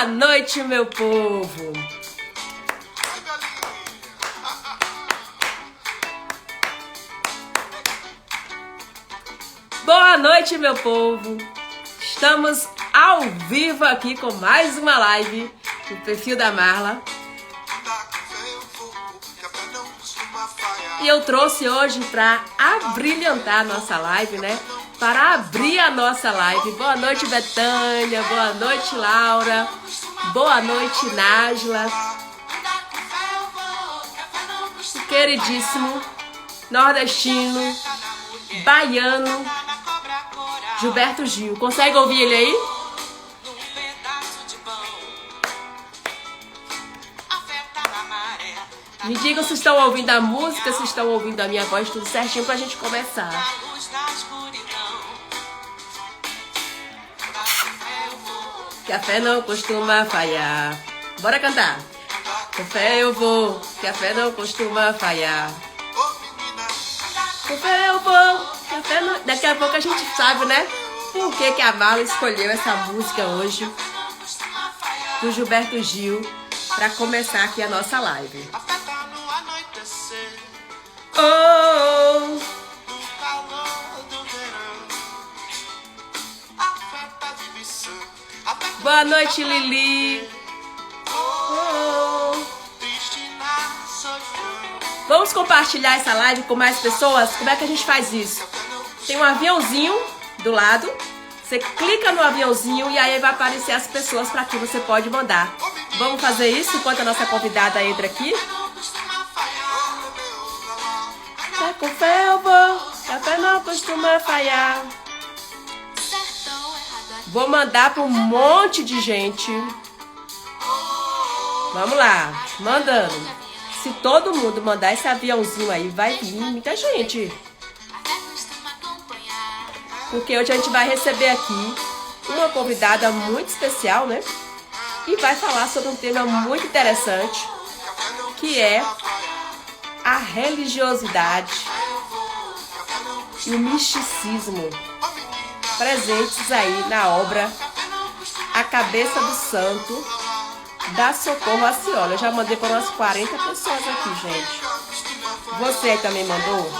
Boa noite, meu povo. Boa noite, meu povo. Estamos ao vivo aqui com mais uma live no perfil da Marla. E eu trouxe hoje para abrilhantar a nossa live, né? Para abrir a nossa live. Boa noite, Betânia. Boa noite, Laura. Boa noite, Nájila. O queridíssimo nordestino, baiano, Gilberto Gil. Consegue ouvir ele aí? Me digam se estão ouvindo a música, se estão ouvindo a minha voz, tudo certinho pra gente começar. Café não costuma falhar. Bora cantar. Com fé eu vou, café não costuma falhar. Com fé eu vou, café não... Daqui a pouco a gente sabe, né? Por que a Marla escolheu essa música hoje do Gilberto Gil pra começar aqui a nossa live. Oh! Boa noite, Lili. Oh! Vamos compartilhar essa live com mais pessoas? Como é que a gente faz isso? Tem um aviãozinho do lado. Você clica no aviãozinho e aí vai aparecer as pessoas para que você pode mandar. Vamos fazer isso enquanto a nossa convidada entra aqui? Com fé eu vou, café não costuma falhar. Vou mandar para um monte de gente. Vamos lá, mandando. Se todo mundo mandar esse aviãozinho aí, vai vir muita gente. Porque hoje a gente vai receber aqui uma convidada muito especial, né? E vai falar sobre um tema muito interessante, que é a religiosidade e o misticismo presentes aí na obra A Cabeça do Santo, da Socorro Acioli. Eu já mandei para umas 40 pessoas aqui, gente. Você aí também mandou?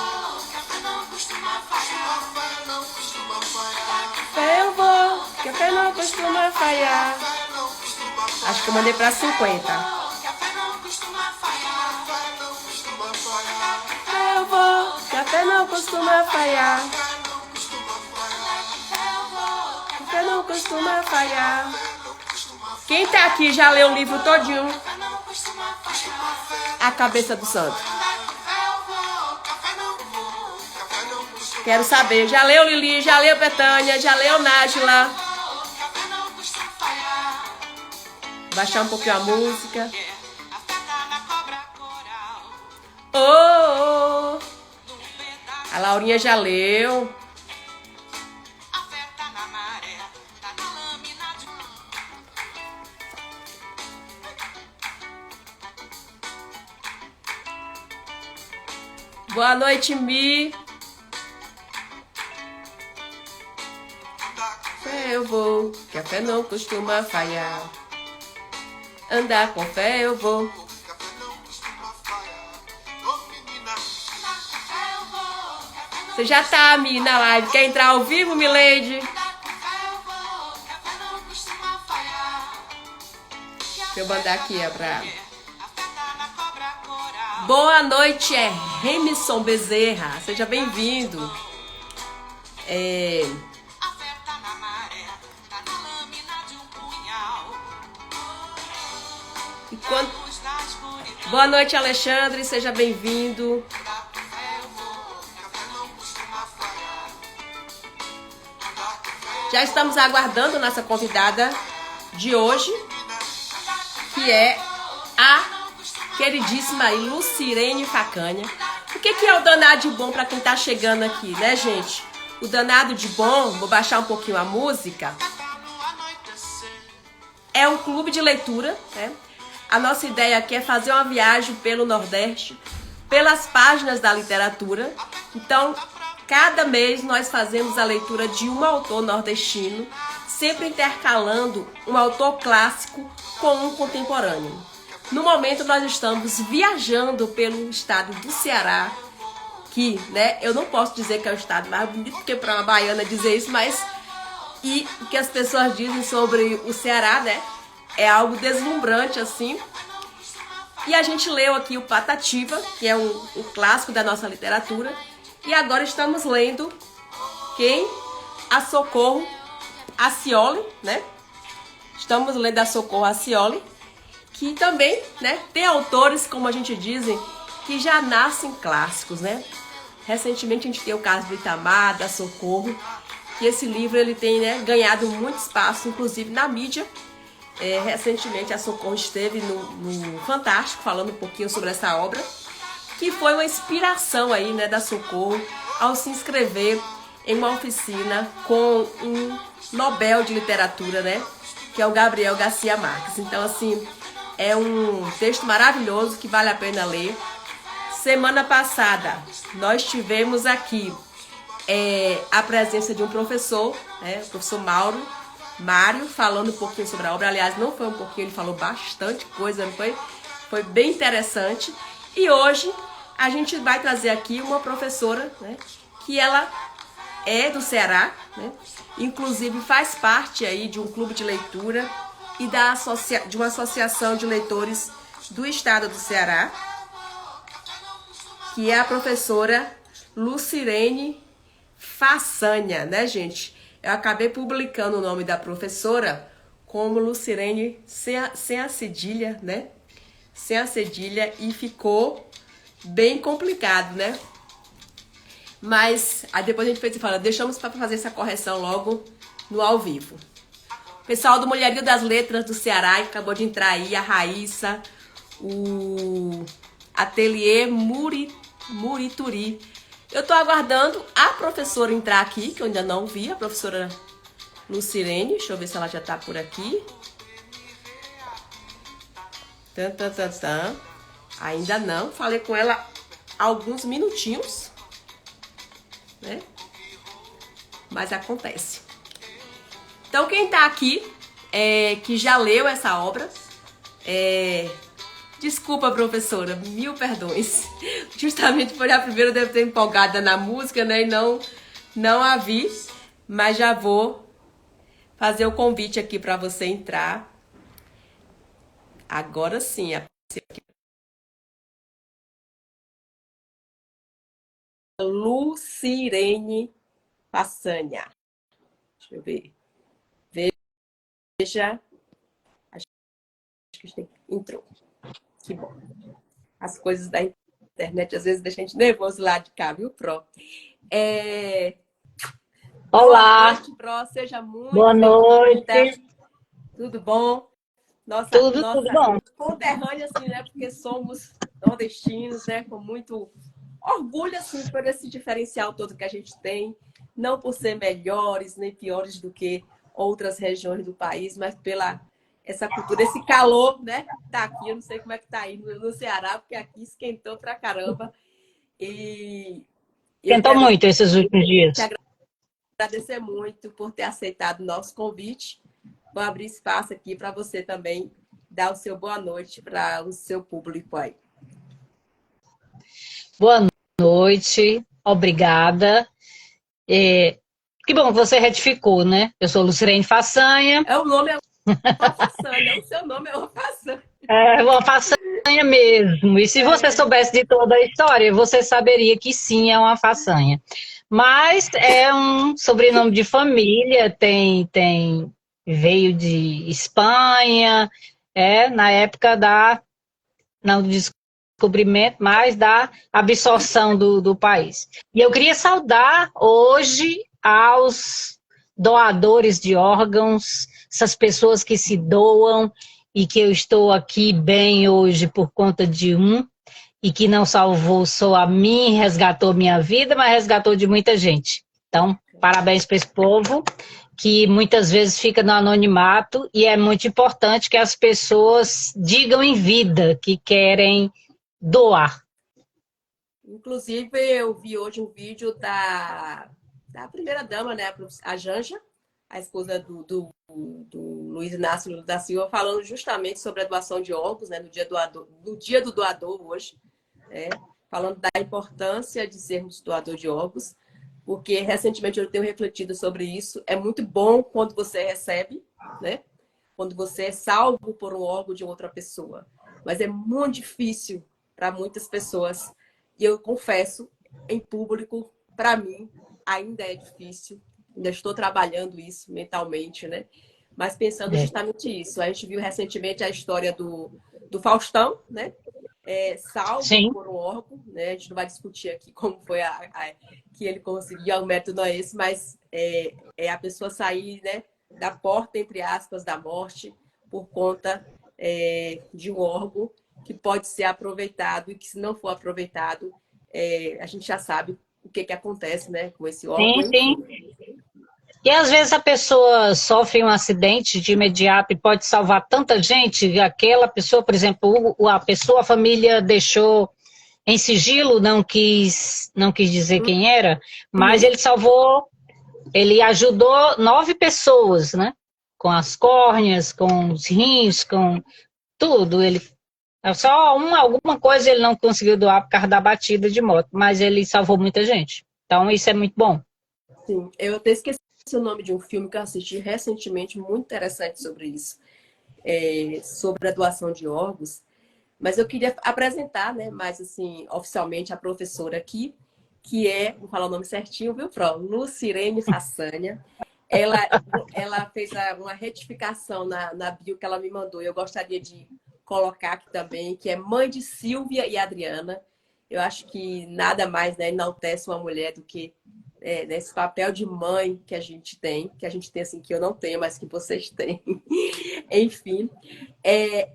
Eu vou, café não costuma falhar. Acho que eu mandei para 50. Eu vou, café não costuma falhar. Café não costuma falhar. Quem tá aqui já leu o livro todinho? A Cabeça do Santo. Quero saber. Já leu Lili, já leu Betânia, já leu Nájila. Baixar um pouquinho a música. Oh, oh. A Laurinha já leu. Boa noite, Mi. Fé eu vou, café não costuma falhar. Andar com fé eu vou. Você já tá, Mi, na live. Quer entrar ao vivo, Milady? Deixa eu mandar aqui, pra... Boa noite, é Remison Bezerra. Seja bem-vindo. Boa noite, Alexandre. Seja bem-vindo. Já estamos aguardando nossa convidada de hoje, que é a queridíssima Lucirene Facanha. O que é o danado de bom para quem tá chegando aqui, né, gente? O danado de bom, vou baixar um pouquinho a música, é um clube de leitura, né? A nossa ideia aqui é fazer uma viagem pelo Nordeste, pelas páginas da literatura. Então, cada mês nós fazemos a leitura de um autor nordestino sempre intercalando um autor clássico com um contemporâneo. No momento nós estamos viajando pelo estado do Ceará, que, né, eu não posso dizer que é o estado mais bonito, porque para uma baiana dizer isso, mas e o que as pessoas dizem sobre o Ceará, né, é algo deslumbrante assim. E a gente leu aqui o Patativa, que é um clássico da nossa literatura, e agora estamos lendo quem? A Socorro Acioli, né? Estamos lendo a Socorro Acioli, que também, né, tem autores, como a gente diz, que já nascem clássicos, né? Recentemente a gente tem o caso do Itamar, da Socorro, que esse livro ele tem, né, ganhado muito espaço, inclusive na mídia. Recentemente a Socorro esteve no Fantástico falando um pouquinho sobre essa obra, que foi uma inspiração aí, né, da Socorro ao se inscrever em uma oficina com um Nobel de Literatura, né, que é o Gabriel Garcia Marques. Então, assim, é um texto maravilhoso que vale a pena ler. Semana passada nós tivemos aqui a presença de um professor, né, o professor Mário, falando um pouquinho sobre a obra. Aliás, não foi um pouquinho, ele falou bastante coisa, não foi? Foi bem interessante. E hoje a gente vai trazer aqui uma professora, né, que ela é do Ceará, né, inclusive faz parte aí de um clube de leitura e de uma associação de leitores do estado do Ceará, que é a professora Lucirene Façanha, né, gente? Eu acabei publicando o nome da professora como Lucirene sem a cedilha, né? Sem a cedilha, e ficou bem complicado, né? Mas aí depois a gente fez e fala, deixamos para fazer essa correção logo no ao vivo. Pessoal do Mulherio das Letras do Ceará, que acabou de entrar aí, a Raíssa, o Ateliê Murituri. Eu tô aguardando a professora entrar aqui, que eu ainda não vi, a professora Lucirene. Deixa eu ver se ela já tá por aqui. Ainda não. Falei com ela há alguns minutinhos, né? Mas acontece. Então, quem tá aqui, que já leu essa obra, desculpa, professora, mil perdões. Justamente por a primeira eu devo ter empolgada na música, né? E não a vi, mas já vou fazer o convite aqui para você entrar. Agora sim, Lucirene Façanha. Deixa eu ver. Veja. Acho que entrou. Que bom. As coisas da internet às vezes deixam a gente nervoso lá de cá, viu, Pro? Olá, boa noite, Pro. Seja muito boa bem-vinda. noite. Tudo bom? Tudo Nossa bom. conterrânea, assim, né? Porque somos nordestinos, né? Com muito orgulho, assim, por esse diferencial todo que a gente tem. Não por ser melhores nem piores do que outras regiões do país, mas pela essa cultura, esse calor, né? Tá aqui, eu não sei como é que tá aí no Ceará, porque aqui esquentou pra caramba. E eu Esquentou quero muito esses últimos dias. te agradecer muito por ter aceitado o nosso convite. Vou abrir espaço aqui para você também dar o seu boa noite para o seu público aí. Boa noite, obrigada. Que bom que você retificou, né? Eu sou Lucirene Façanha. O nome é uma façanha, o seu nome é uma façanha. É uma façanha mesmo. E se você soubesse de toda a história, você saberia que sim, é uma façanha. Mas é um sobrenome de família, veio de Espanha, na época não do descobrimento, mas da absorção do país. E eu queria saudar hoje aos doadores de órgãos, essas pessoas que se doam, e que eu estou aqui bem hoje por conta de e que não salvou só a mim, resgatou minha vida, mas resgatou de muita gente. Então, parabéns para esse povo, que muitas vezes fica no anonimato, e é muito importante que as pessoas digam em vida que querem doar. Inclusive, eu vi hoje um vídeo da primeira-dama, né, a a esposa do Luiz Inácio Lula da Silva, falando justamente sobre a doação de órgãos, né, no dia do doador hoje, né, falando da importância de sermos doador de órgãos, porque recentemente eu tenho refletido sobre isso. É muito bom quando você recebe, né, quando você é salvo por um órgão de outra pessoa, mas é muito difícil para muitas pessoas, e eu confesso em público, para mim ainda é difícil. Ainda estou trabalhando isso mentalmente, né? Mas pensando justamente isso. A gente viu recentemente a história do Faustão, né? Salvo Sim. por um órgão, né? A gente não vai discutir aqui como foi que ele conseguiu, o método não é esse, mas é a pessoa sair, né, da porta, entre aspas, da morte, por conta de um órgão que pode ser aproveitado e que, se não for aproveitado, a gente já sabe o que acontece, né, com esse órgão. Sim, sim. E às vezes a pessoa sofre um acidente de imediato e pode salvar tanta gente, aquela pessoa, por exemplo, a família deixou em sigilo, não quis dizer quem era, mas ele salvou, ele ajudou 9 pessoas, né? Com as córneas, com os rins, com tudo. Ele só alguma coisa ele não conseguiu doar por causa da batida de moto, mas ele salvou muita gente. Então isso é muito bom. Sim, eu até esqueci o nome de um filme que eu assisti recentemente, muito interessante sobre isso, sobre a doação de órgãos. Mas eu queria apresentar, né, mais assim, oficialmente a professora aqui, que vou falar o nome certinho, viu, Pro? Lucirene Façanha. Ela fez uma retificação na bio que ela me mandou. Eu gostaria de colocar aqui também, que é mãe de Silvia e Adriana. Eu acho que nada mais, né, enaltece uma mulher do que nesse papel de mãe que a gente tem assim, que eu não tenho, mas que vocês têm. Enfim,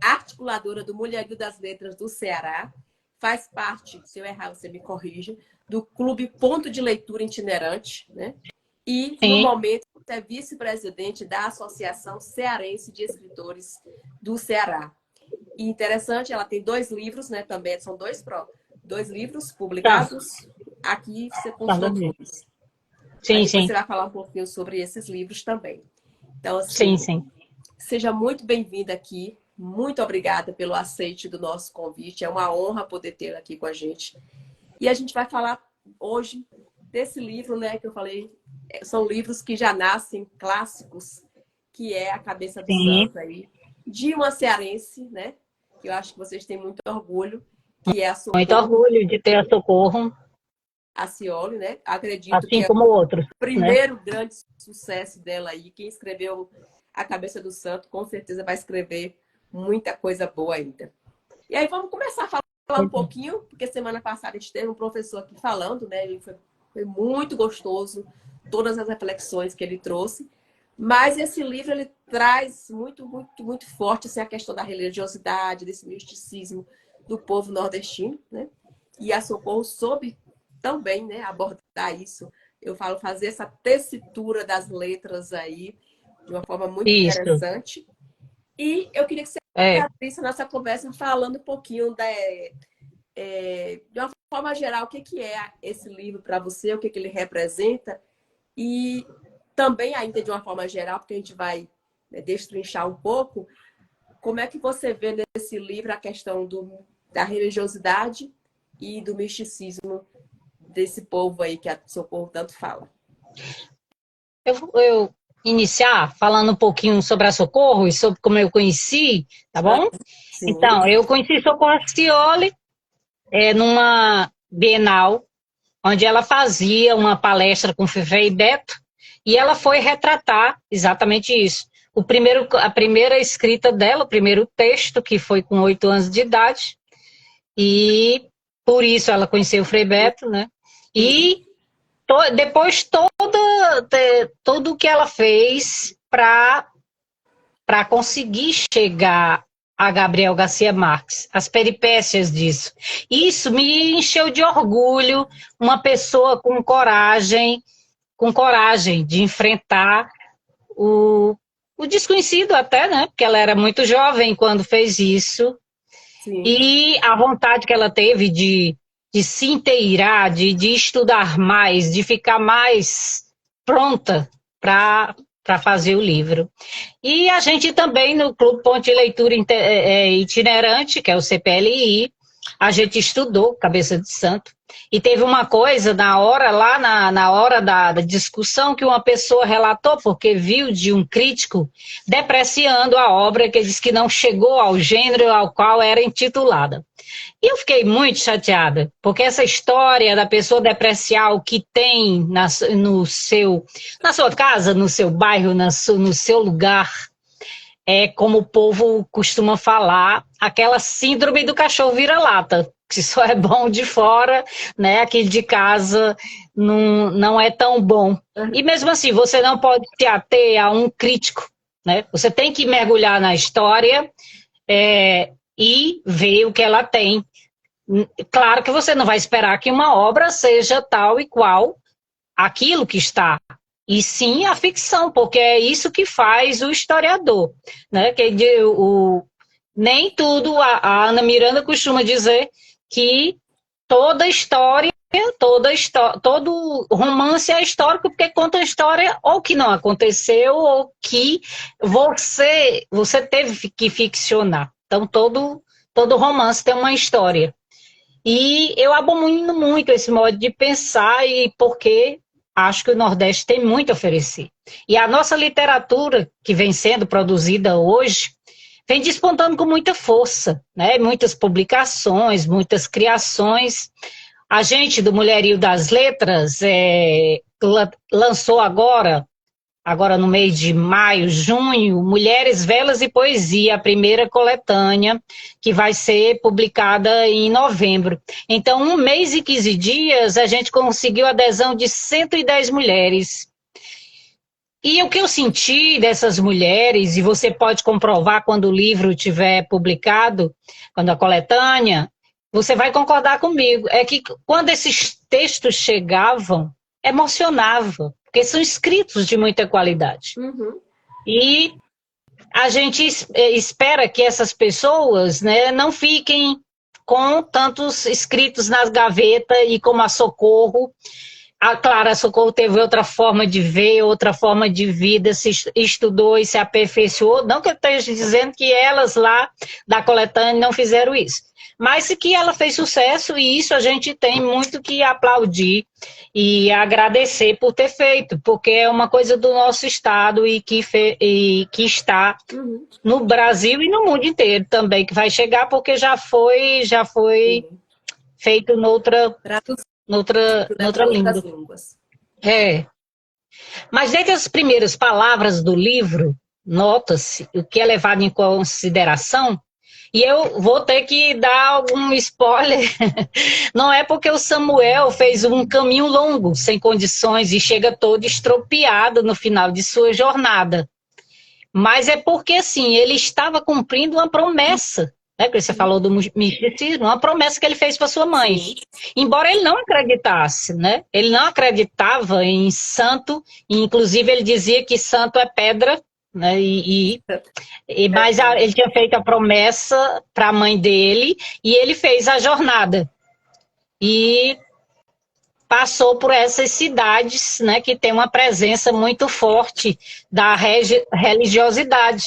articuladora do Mulherio das Letras do Ceará, faz parte, se eu errar, você me corrija, do Clube Ponto de Leitura Itinerante, né? E, no momento, é vice-presidente da Associação Cearense de Escritores do Ceará. E interessante, ela tem 2 livros, né? Também são 2 livros publicados. Aqui você consultou todos. Sim, depois sim. você vai falar um pouquinho sobre esses livros também. Então, assim, sim. Seja muito bem-vinda aqui. Muito obrigada pelo aceite do nosso convite. É uma honra poder tê-la aqui com a gente. E a gente vai falar hoje desse livro, né, que eu falei. São livros que já nascem clássicos, que é A Cabeça do Santo aí, de uma cearense, né? Que eu acho que vocês têm muito orgulho, que é a Socorro. Muito orgulho de ter a Socorro. Acioli, né? Acredito assim que como outros, o primeiro grande sucesso dela aí. Quem escreveu A Cabeça do Santo, com certeza vai escrever muita coisa boa ainda. E aí vamos começar a falar um pouquinho, porque semana passada a gente teve um professor aqui falando, né? Ele foi muito gostoso, todas as reflexões que ele trouxe. Mas esse livro, ele traz muito, muito, muito forte assim, a questão da religiosidade, desse misticismo do povo nordestino, né? E a Socorro soube também, né, abordar isso. Eu falo, fazer essa tessitura das letras aí de uma forma muito interessante. E eu queria que você abrisse a nossa conversa falando um pouquinho de uma forma geral, o que é esse livro para você, o que ele representa, e também, ainda de uma forma geral, porque a gente vai destrinchar um pouco, como é que você vê nesse livro a questão da religiosidade e do misticismo desse povo aí que a Socorro tanto fala. Eu iniciar falando um pouquinho sobre a Socorro e sobre como eu conheci, tá bom? Sim. Então, eu conheci Socorro Acioli numa Bienal, onde ela fazia uma palestra com Frei Beto, e ela foi retratar exatamente isso. A primeira escrita dela, o primeiro texto, que foi com 8 anos de idade, e por isso ela conheceu o Frei Beto, né? E depois tudo o que ela fez para conseguir chegar a Gabriel Garcia Marques, as peripécias disso. Isso me encheu de orgulho, uma pessoa com coragem de enfrentar o desconhecido até, né? Porque ela era muito jovem quando fez isso. Sim. E a vontade que ela teve de se inteirar, de estudar mais, de ficar mais pronta para para fazer o livro. E a gente também, no Clube Ponto de Leitura Itinerante, que é o CPLI, a gente estudou Cabeça de Santo. E teve uma coisa na hora, lá na hora da discussão, que uma pessoa relatou, porque viu de um crítico depreciando a obra, que diz que não chegou ao gênero ao qual era intitulada. E eu fiquei muito chateada, porque essa história da pessoa depreciar o que tem na sua casa, no seu bairro, no seu lugar, é como o povo costuma falar, aquela síndrome do cachorro vira-lata, que só é bom de fora, né? Aqui de casa não é tão bom. E mesmo assim, você não pode se ater a um crítico, né? Você tem que mergulhar na história e ver o que ela tem. Claro que você não vai esperar que uma obra seja tal e qual aquilo que está, e sim a ficção, porque é isso que faz o historiador, né? Nem tudo, a Ana Miranda costuma dizer que toda história, todo romance é histórico, porque conta a história ou que não aconteceu, ou que você teve que ficcionar. Então, todo romance tem uma história. E eu abomino muito esse modo de pensar, e porque acho que o Nordeste tem muito a oferecer. E a nossa literatura, que vem sendo produzida hoje, vem despontando com muita força, né? Muitas publicações, muitas criações. A gente, do Mulherio das Letras, lançou agora no mês de maio, junho, Mulheres, Velas e Poesia, a primeira coletânea, que vai ser publicada em novembro. Então, 1 mês e 15 dias, a gente conseguiu a adesão de 110 mulheres. E o que eu senti dessas mulheres, e você pode comprovar quando o livro estiver publicado, quando a coletânea, você vai concordar comigo, é que quando esses textos chegavam, emocionava, porque são escritos de muita qualidade. Uhum. E a gente espera que essas pessoas, né, não fiquem com tantos escritos nas gavetas, e como a Socorro. Claro, a Socorro teve outra forma de ver, outra forma de vida, se estudou e se aperfeiçoou. Não que eu esteja dizendo que elas lá da coletânea não fizeram isso, mas que ela fez sucesso, e isso a gente tem muito que aplaudir e agradecer por ter feito, porque é uma coisa do nosso estado e que está no Brasil e no mundo inteiro também, que vai chegar, porque já foi feito noutra língua. Mas dentre as primeiras palavras do livro, nota-se o que é levado em consideração. E eu vou ter que dar algum spoiler. Não é porque o Samuel fez um caminho longo, sem condições, e chega todo estropiado no final de sua jornada. Mas é porque, assim, ele estava cumprindo uma promessa, né? Porque você falou do misticismo, uma promessa que ele fez para sua mãe. Sim. Embora ele não acreditasse, né? Ele não acreditava em santo, e inclusive ele dizia que santo é pedra, né? Mas ele tinha feito a promessa para a mãe dele, e ele fez a jornada. E passou por essas cidades, né, que tem uma presença muito forte da religiosidade.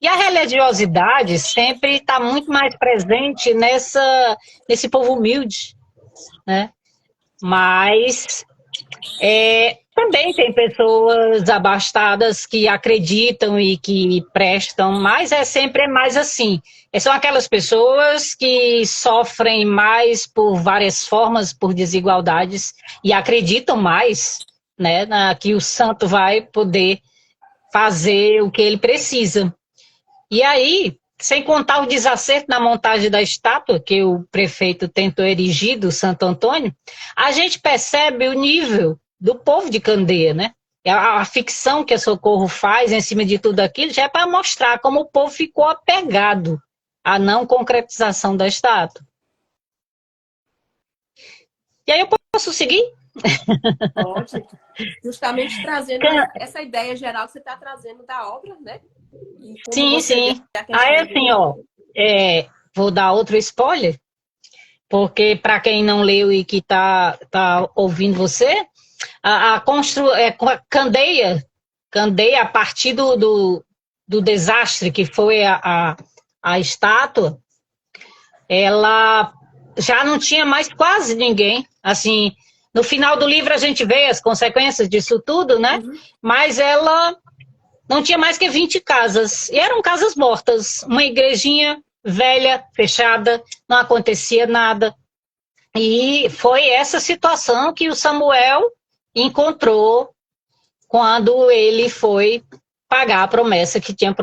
E a religiosidade sempre está muito mais presente nesse povo humilde, né? Mas também tem pessoas abastadas que acreditam e que prestam, mas sempre mais assim. São aquelas pessoas que sofrem mais por várias formas, por desigualdades, e acreditam mais, né, que o santo vai poder fazer o que ele precisa. E aí, sem contar o desacerto na montagem da estátua, que o prefeito tentou erigir do Santo Antônio, a gente percebe o nível do povo de Candeia, né? A ficção que a Socorro faz em cima de tudo aquilo já é para mostrar como o povo ficou apegado à não concretização da estátua. E aí eu posso seguir? Pode. Justamente trazendo essa ideia geral que você está trazendo da obra, né? Sim, sim. Aí assim, vou dar outro spoiler, porque para quem não leu e que tá ouvindo você, Candeia Candeia, a partir do desastre que foi a estátua, ela já não tinha mais quase ninguém. Assim, no final do livro a gente vê as consequências disso tudo, né? Uhum. Mas ela não tinha mais que 20 casas. E eram casas mortas. Uma igrejinha velha, fechada, não acontecia nada. E foi essa situação que o Samuel encontrou quando ele foi pagar a promessa que tinha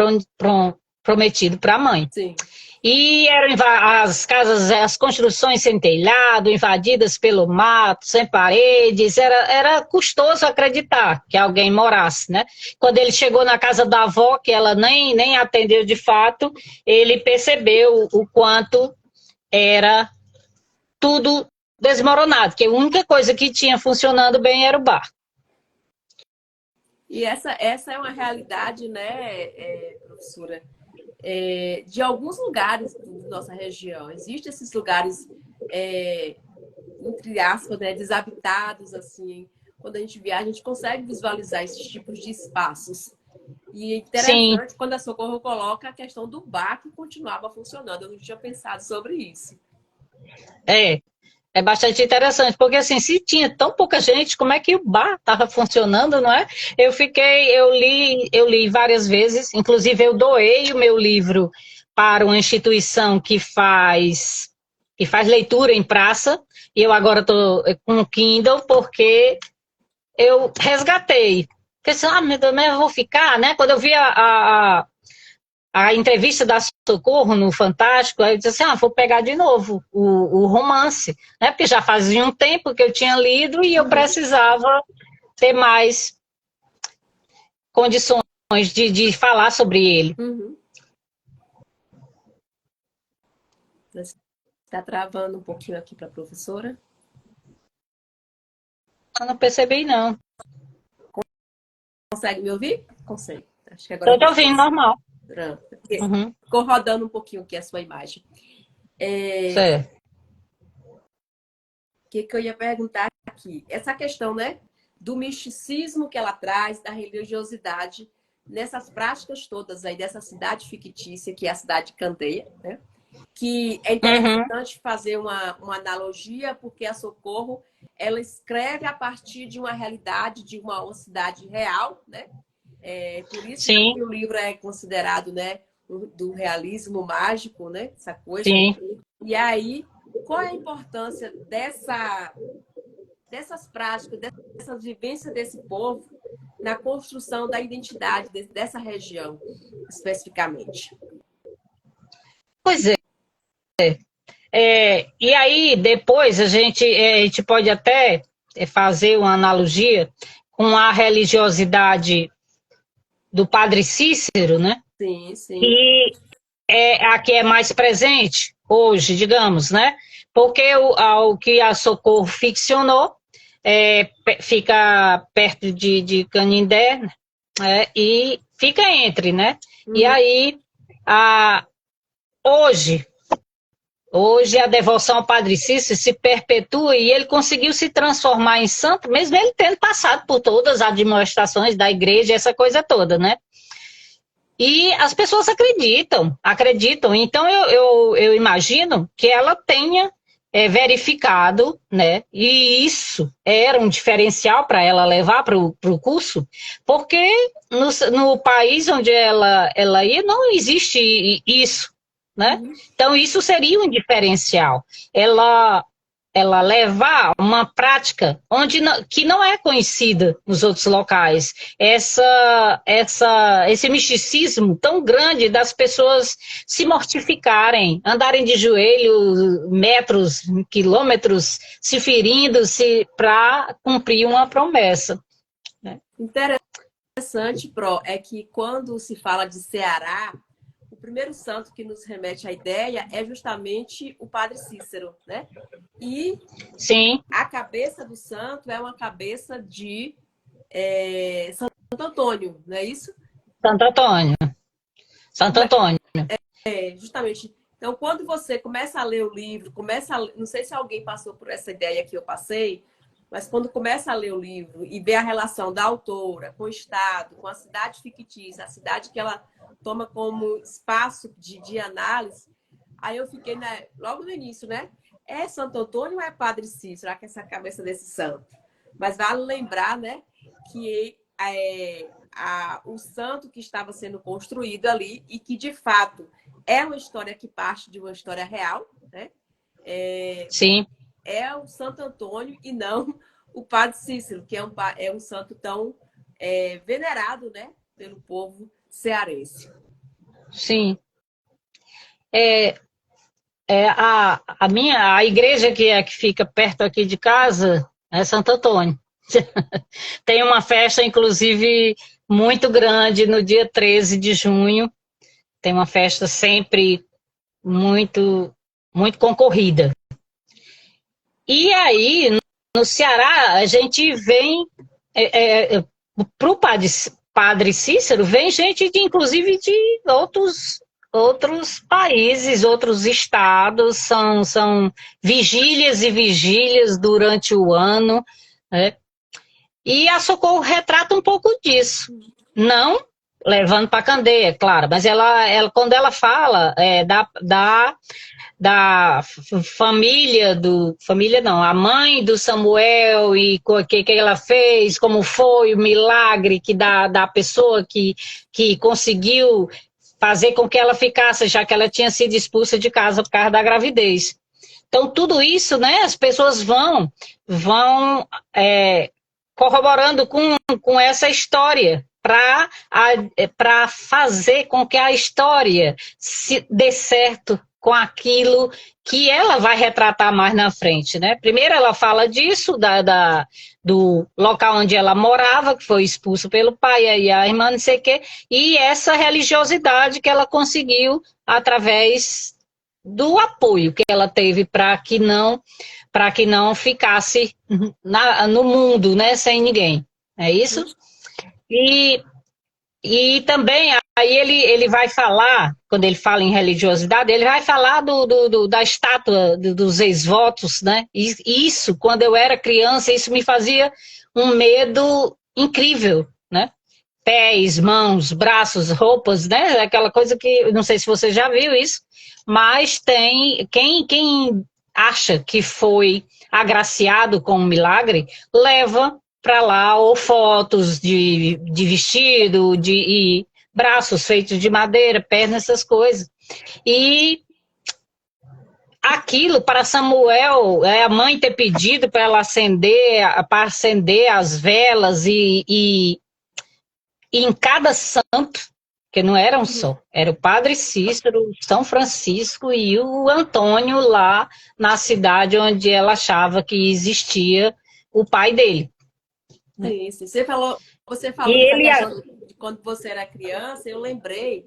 prometido para a mãe. Sim. E eram as casas, as construções sem telhado, invadidas pelo mato, sem paredes, era custoso acreditar que alguém morasse, né? Quando ele chegou na casa da avó, que ela nem atendeu de fato, ele percebeu o quanto era tudo desmoronado, que a única coisa que tinha funcionando bem era o bar. E essa é uma realidade, né, professora, de alguns lugares da nossa região. Existem esses lugares, entre aspas, né, desabitados, assim. Quando a gente viaja, a gente consegue visualizar esses tipos de espaços. E é interessante Sim. quando a Socorro coloca a questão do bar que continuava funcionando. Eu não tinha pensado sobre isso. É bastante interessante, porque assim, se tinha tão pouca gente, como é que o bar estava funcionando, não é? Eu li várias vezes, inclusive eu doei o meu livro para uma instituição que faz leitura em praça, e eu agora estou com o Kindle, porque eu resgatei. Porque assim, meu Deus, mas eu vou ficar, né? Quando eu vi a entrevista da Socorro no Fantástico, aí eu disse assim, vou pegar de novo o romance, né? Porque já fazia um tempo que eu tinha lido e eu precisava ter mais condições de falar sobre ele. Uhum. Está travando um pouquinho aqui para a professora. Eu não percebi, não. Consegue me ouvir? Consegue. Acho que agora Eu tô ouvindo, normal. Uhum. Ficou rodando um pouquinho aqui a sua imagem. Certo. O que eu ia perguntar aqui? Essa questão, né, do misticismo que ela traz, da religiosidade, nessas práticas todas aí dessa cidade fictícia, que é a cidade de Candeia, né? Que é interessante fazer uma analogia, porque a Socorro, ela escreve a partir de uma realidade, de uma cidade real, né? Por isso Sim. que o livro é considerado, né, do realismo mágico, né? Essa coisa. Sim. E aí, qual é a importância dessas práticas, dessa vivência desse povo na construção da identidade dessa região, especificamente? Pois é. E aí, depois, a gente pode até fazer uma analogia com a religiosidade do Padre Cícero, né? Sim, sim. Que é a que é mais presente hoje, digamos, né? Porque o que a Socorro ficcionou fica perto de Canindé, né? E fica entre, né? E aí, hoje a devoção ao Padre Cícero se perpetua e ele conseguiu se transformar em santo, mesmo ele tendo passado por todas as admoestações da igreja, essa coisa toda, né? E as pessoas acreditam. Então eu imagino que ela tenha verificado, né? E isso era um diferencial para ela levar para o curso, porque no país onde ela ia não existe isso, né? Então isso seria um diferencial. Ela levar uma prática que não é conhecida nos outros locais. Esse misticismo tão grande das pessoas se mortificarem, andarem de joelho metros, quilômetros, se ferindo para cumprir uma promessa. Interessante, Pro, é que quando se fala de Ceará, o primeiro santo que nos remete à ideia é justamente o Padre Cícero, né? E Sim. A cabeça do santo é uma cabeça de Santo Antônio, não é isso? Santo Antônio. Justamente. Então, quando você começa a ler o livro, não sei se alguém passou por essa ideia que eu passei, Mas quando começa a ler o livro e vê a relação da autora com o Estado, com a cidade fictícia, a cidade que ela toma como espaço de análise, aí eu fiquei, né, logo no início, né? É Santo Antônio ou é Padre Cícero? Será que essa cabeça desse santo? Mas vale lembrar, né, que o santo que estava sendo construído ali e que, de fato, é uma história que parte de uma história real, né? Sim. É o Santo Antônio e não o Padre Cícero, que é um santo tão venerado, né, pelo povo cearense. Sim. A igreja que fica perto aqui de casa é Santo Antônio. Tem uma festa, inclusive, muito grande no dia 13 de junho. Tem uma festa sempre muito, muito concorrida. E aí, no Ceará, a gente vem para o Padre Cícero, vem gente, inclusive, de outros países, outros estados, são vigílias e vigílias durante o ano, né? E a Socorro retrata um pouco disso. Não levando para a candeia, claro, mas ela quando ela fala da família não, a mãe do Samuel e o que ela fez, como foi o milagre que da pessoa que conseguiu fazer com que ela ficasse, já que ela tinha sido expulsa de casa por causa da gravidez. Então, tudo isso, né, as pessoas vão corroborando com essa história para fazer com que a história se dê certo com aquilo que ela vai retratar mais na frente, né? Primeiro ela fala disso, do local onde ela morava, que foi expulso pelo pai e a irmã, não sei o quê, e essa religiosidade que ela conseguiu através do apoio que ela teve para que não ficasse no mundo, né, sem ninguém. É isso? E também, aí ele vai falar, quando ele fala em religiosidade, ele vai falar da estátua dos ex-votos, né? E isso, quando eu era criança, isso me fazia um medo incrível, né? Pés, mãos, braços, roupas, né? Aquela coisa que, não sei se você já viu isso, mas tem quem acha que foi agraciado com um milagre, leva para lá ou fotos de vestido, e braços feitos de madeira, pernas, essas coisas. E aquilo para Samuel, a mãe ter pedido para ela acender as velas e em cada santo, que não eram só, era o Padre Cícero, São Francisco e o Antônio lá na cidade onde ela achava que existia o pai dele. Sim, sim. Você falou dessa questão de quando você era criança, eu lembrei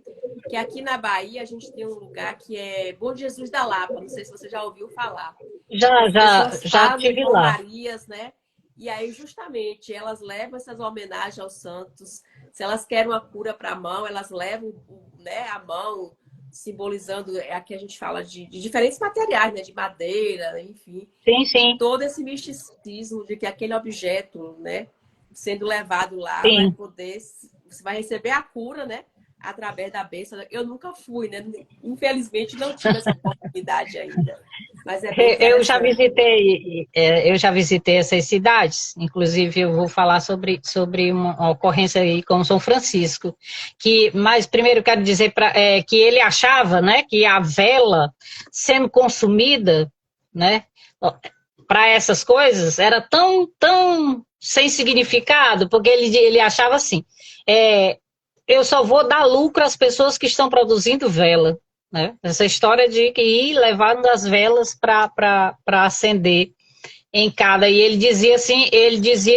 que aqui na Bahia a gente tem um lugar que é Bom Jesus da Lapa, não sei se você já ouviu falar. Já tive lá. Romarias, né? E aí, justamente, elas levam essas homenagens aos santos. Se elas querem uma cura para a mão, elas levam, né, a mão, simbolizando, aqui a gente fala de diferentes materiais, né? De madeira, enfim. Sim, sim. Todo esse misticismo de que aquele objeto, né, sendo levado lá, sim, vai poder, você vai receber a cura, né? Através da bênção. Eu nunca fui, né? Infelizmente não tive essa oportunidade ainda. Mas é bem eu já visitei essas cidades, inclusive eu vou falar sobre uma ocorrência aí com São Francisco, mas primeiro eu quero dizer que ele achava, né, que a vela sendo consumida, né, para essas coisas era tão sem significado, porque ele achava assim, eu só vou dar lucro às pessoas que estão produzindo vela. Né? Essa história de ir levando as velas para acender em cada. E ele dizia assim,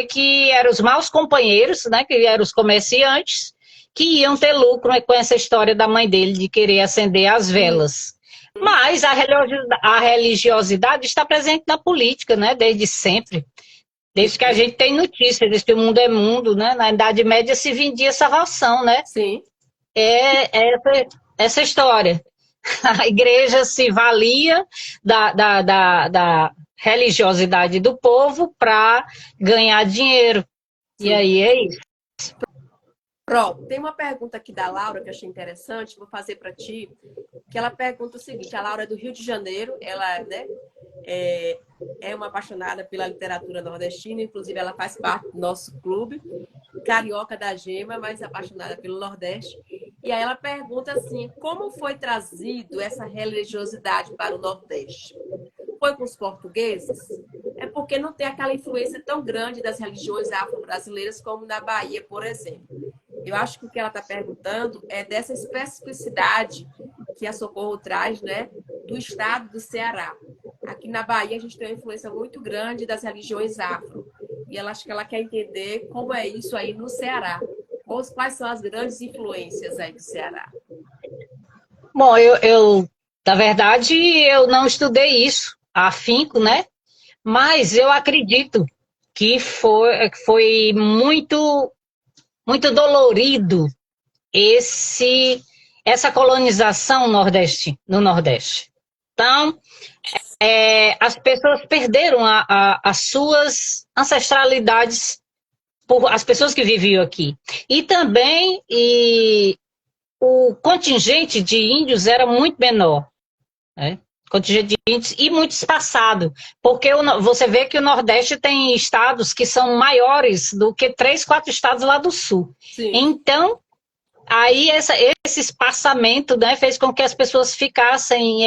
que eram os maus companheiros, né? Que eram os comerciantes, que iam ter lucro com essa história da mãe dele de querer acender as velas. Mas a religiosidade está presente na política, né? Desde sempre. Desde que a gente tem notícia, desde que o mundo é mundo, né? Na Idade Média se vendia salvação, né? Sim. Essa história. A igreja se valia religiosidade do povo para ganhar dinheiro. Sim. E aí é isso. Pronto, tem uma pergunta aqui da Laura que eu achei interessante, vou fazer para ti, que ela pergunta o seguinte, a Laura é do Rio de Janeiro, ela, né, é uma apaixonada pela literatura nordestina, inclusive ela faz parte do nosso clube, carioca da Gema, mas apaixonada pelo Nordeste. E aí ela pergunta assim, como foi trazido essa religiosidade para o Nordeste? Foi com os portugueses? É porque não tem aquela influência tão grande das religiões afro-brasileiras como na Bahia, por exemplo. Eu acho que o que ela está perguntando é dessa especificidade que a Socorro traz, né, do estado do Ceará. Aqui na Bahia a gente tem uma influência muito grande das religiões afro. E ela acha que ela quer entender como é isso aí no Ceará. Quais são as grandes influências aí do Ceará? Bom, na verdade, eu não estudei isso a afinco, né? Mas eu acredito que foi muito, muito dolorido essa colonização no Nordeste. Então, as pessoas perderam as suas ancestralidades por as pessoas que viviam aqui. E também o contingente de índios era muito menor, né? Contingente de índios e muito espaçado, porque você vê que o Nordeste tem estados que são maiores do que 3, 4 estados lá do Sul. Sim. Então, aí esse espaçamento, né, fez com que as pessoas ficassem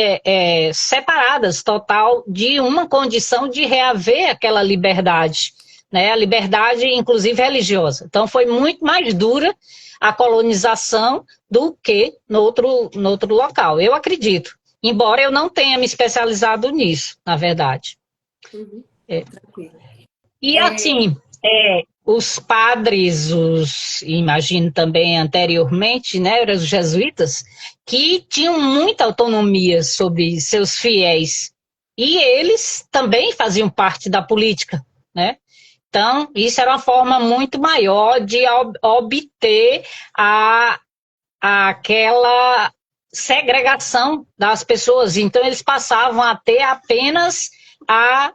separadas total de uma condição de reaver aquela liberdade, né, a liberdade inclusive religiosa. Então foi muito mais dura a colonização do que no outro local, eu acredito. Embora eu não tenha me especializado nisso, na verdade. Uhum. E assim, os padres, imagino também anteriormente, né, eram os jesuítas, que tinham muita autonomia sobre seus fiéis. E eles também faziam parte da política, né? Então, isso era uma forma muito maior de obter aquela segregação das pessoas. Então, eles passavam a ter apenas a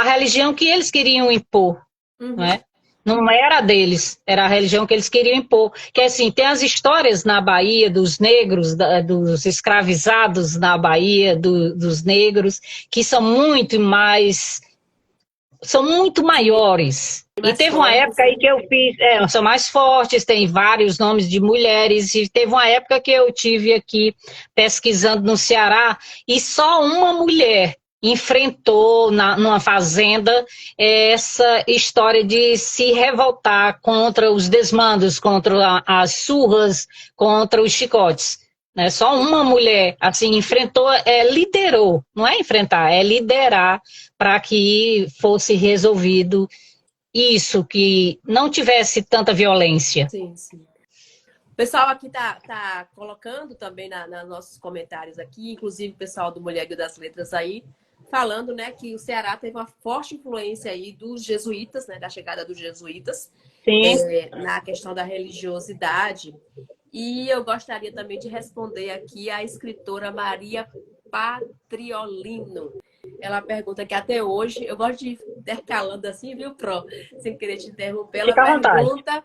religião que eles queriam impor, não é? Não era deles, era a religião que eles queriam impor. Que assim, tem as histórias na Bahia dos negros, dos escravizados na Bahia, dos negros, que são muito maiores. E teve uma época aí que eu fiz, são mais fortes, tem vários nomes de mulheres, e teve uma época que eu tive aqui pesquisando no Ceará, e só uma mulher enfrentou numa fazenda essa história de se revoltar contra os desmandos, contra as surras, contra os chicotes. Né? Só uma mulher assim enfrentou, liderou, não é enfrentar, é liderar para que fosse resolvido isso, que não tivesse tanta violência. Sim, sim. O pessoal aqui tá colocando também nos nossos comentários aqui, inclusive o pessoal do Mulher das Letras aí, falando, né, que o Ceará teve uma forte influência aí dos jesuítas, né, da chegada dos jesuítas, na questão da religiosidade. E eu gostaria também de responder aqui a escritora Maria Patriolino. Ela pergunta que até hoje, eu gosto de ir intercalando assim, viu, Pro? Sem querer te interromper. Ela pergunta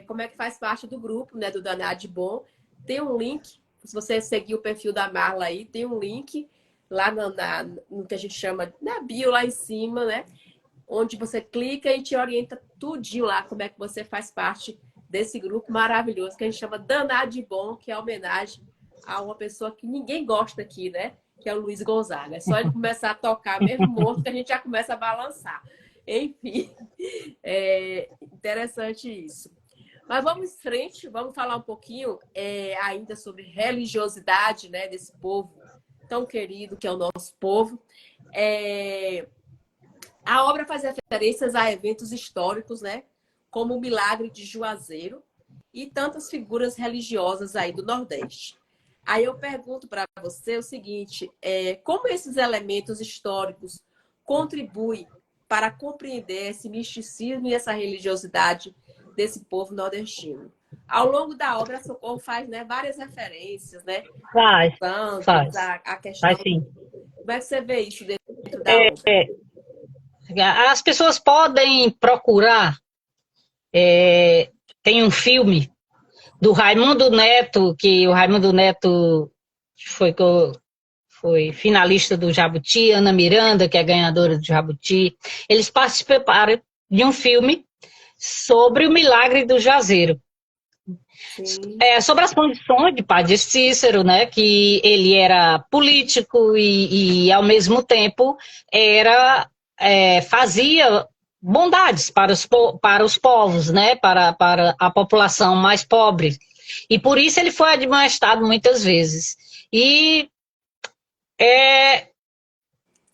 como é que faz parte do grupo, né, do Danade Bom. Tem um link, se você seguir o perfil da Marla aí, tem um link lá no que a gente chama na bio lá em cima, né? Onde você clica e te orienta tudinho lá como é que você faz parte desse grupo maravilhoso que a gente chama Danade Bom, que é homenagem a uma pessoa que ninguém gosta aqui, né? Que é o Luiz Gonzaga. É só ele começar a tocar, mesmo morto, que a gente já começa a balançar. Enfim, é interessante isso. Mas vamos em frente, vamos falar um pouquinho ainda sobre religiosidade, né, desse povo tão querido que é o nosso povo. A obra faz referências a eventos históricos, né, como o Milagre de Juazeiro e tantas figuras religiosas aí do Nordeste. Aí eu pergunto para você o seguinte, como esses elementos históricos contribuem para compreender esse misticismo e essa religiosidade desse povo nordestino? Ao longo da obra, a Socorro faz, né, várias referências, né? Faz. A questão... Faz sim. Como é que você vê isso dentro da obra. As pessoas podem procurar, tem um filme do Raimundo Neto, que o Raimundo Neto foi finalista do Jabuti, Ana Miranda, que é ganhadora do Jabuti. Eles participaram de um filme sobre o milagre do Juazeiro. Sobre as condições de Padre Cícero, né, que ele era político e ao mesmo tempo fazia bondades para os povos, né, para a população mais pobre. E por isso ele foi admoestado muitas vezes. E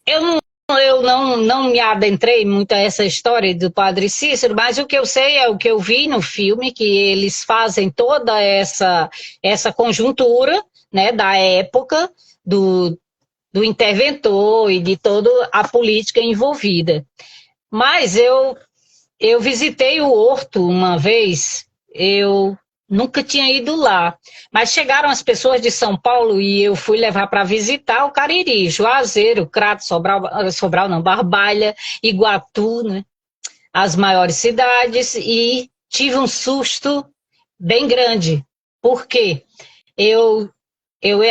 eu não me adentrei muito a essa história do Padre Cícero, mas o que eu sei é o que eu vi no filme, que eles fazem toda essa conjuntura, né, da época, do interventor e de toda a política envolvida. Mas eu visitei o Horto uma vez, eu nunca tinha ido lá, mas chegaram as pessoas de São Paulo e eu fui levar para visitar o Cariri, Juazeiro, Crato, Sobral não, Barbalha, Iguatu, né, as maiores cidades, e tive um susto bem grande. Por quê? Eu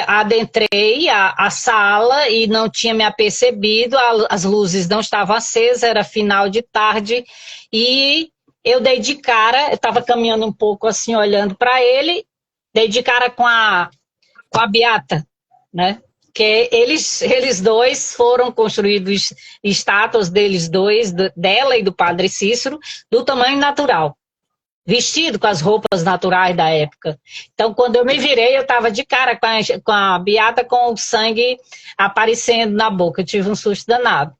adentrei a sala e não tinha me apercebido, as luzes não estavam acesas, era final de tarde, e eu dei de cara, eu estava caminhando um pouco assim, olhando para ele, dei de cara com a Beata, né? Que eles dois foram construídos estátuas deles dois, dela e do Padre Cícero, do tamanho natural, vestido com as roupas naturais da época. Então, quando eu me virei, eu estava de cara com a Beata com o sangue aparecendo na boca. Eu tive um susto danado,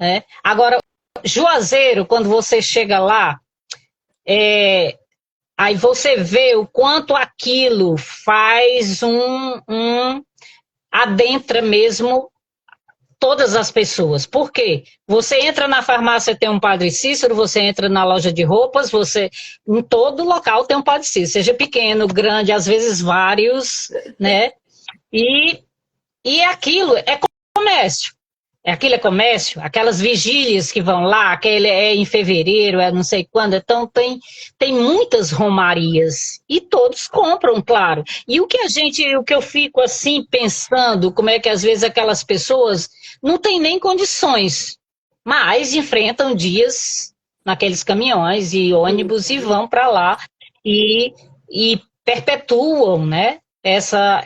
né? Agora, Juazeiro, quando você chega lá, aí você vê o quanto aquilo faz adentra mesmo todas as pessoas. Por quê? Você entra na farmácia, tem um Padre Cícero, você entra na loja de roupas, em todo local tem um Padre Cícero, seja pequeno, grande, às vezes vários, né? E aquilo é comércio. Aquilo é comércio, aquelas vigílias que vão lá, aquele é em fevereiro, é não sei quando, então tem muitas romarias e todos compram, claro. E o que eu fico assim pensando, como é que às vezes aquelas pessoas não têm nem condições, mas enfrentam dias naqueles caminhões e ônibus e vão para lá e perpetuam, né? Essa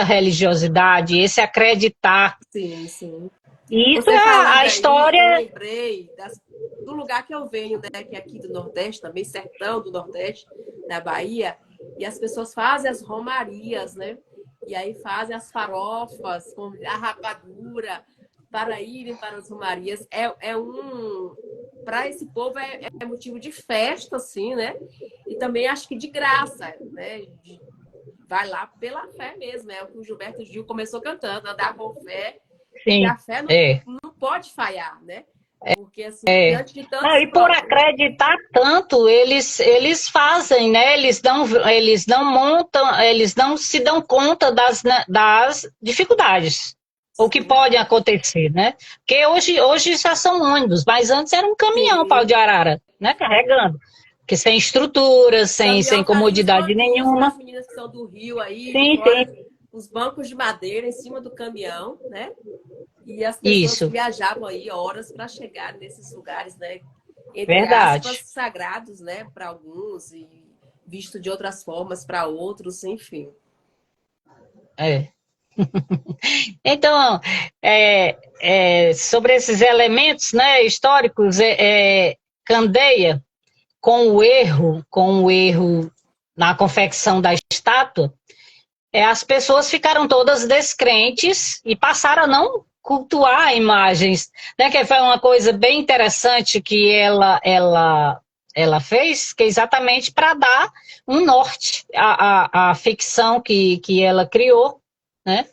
religiosidade, esse acreditar. Sim, sim. Isso Você é a aí, história. eu lembrei do lugar que eu venho, né? Que é aqui do Nordeste, também sertão do Nordeste, da Bahia, e as pessoas fazem as romarias, né? E aí fazem as farofas com a rapadura para irem para as romarias. Para esse povo é motivo de festa, assim, né? E também acho que de graça, né? Vai lá pela fé mesmo, é o que o Gilberto Gil começou cantando, andar com fé. Sim, e a fé não pode falhar, né? Porque assim, diante de tantos e por acreditar tanto, eles fazem, né? Eles não montam, eles não se dão conta das dificuldades, o que pode acontecer, né? Porque hoje já são ônibus, mas antes era um caminhão pau de arara, né? Carregando. Porque sem estrutura, sem comodidade nenhuma. As meninas que são do Rio aí, sim, fora, sim. os bancos de madeira em cima do caminhão, né? E as pessoas viajavam aí horas para chegar nesses lugares, né? Entre aspas, sagrados, né? Para alguns e visto de outras formas para outros, enfim. Então, sobre esses elementos, né, históricos, Candeia, com o erro na confecção da estátua, as pessoas ficaram todas descrentes e passaram a não cultuar imagens, né? Que foi uma coisa bem interessante que ela fez, que é exatamente para dar um norte à ficção que ela criou, né?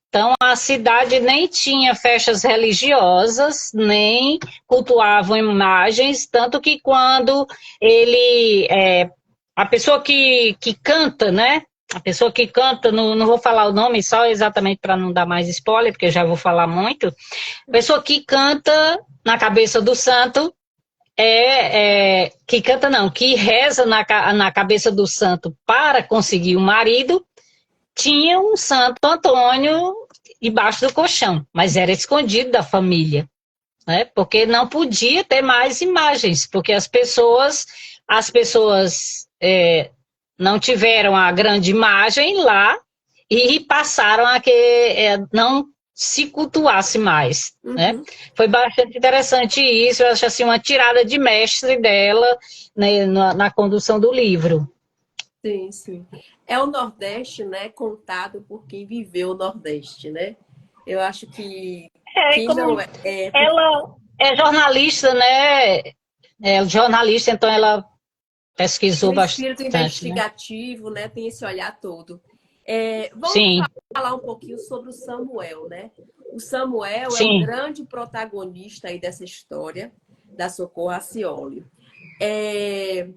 Então, a cidade nem tinha festas religiosas, nem cultuavam imagens, tanto que quando a pessoa que canta, né? A pessoa que canta, não vou falar o nome só exatamente para não dar mais spoiler, porque eu já vou falar muito. A pessoa que canta na cabeça do santo que canta não, que reza na cabeça do santo para conseguir um marido, tinha um Santo Antônio debaixo do colchão, mas era escondido da família, né? Porque não podia ter mais imagens, porque as pessoas não tiveram a grande imagem lá e passaram a não se cultuasse mais, né? Uhum. Foi bastante interessante isso, eu acho assim uma tirada de mestre dela, né, na condução do livro. Sim, sim. É o Nordeste, né, contado por quem viveu o Nordeste, né? Eu acho que É, quem não como é por ela é jornalista, né? É jornalista, então ela pesquisou um espírito bastante, né? investigativo, né, tem esse olhar todo. Vamos Sim, falar um pouquinho sobre o Samuel, né? O Samuel é o sim. grande protagonista aí dessa história da Socorro Racioli. É,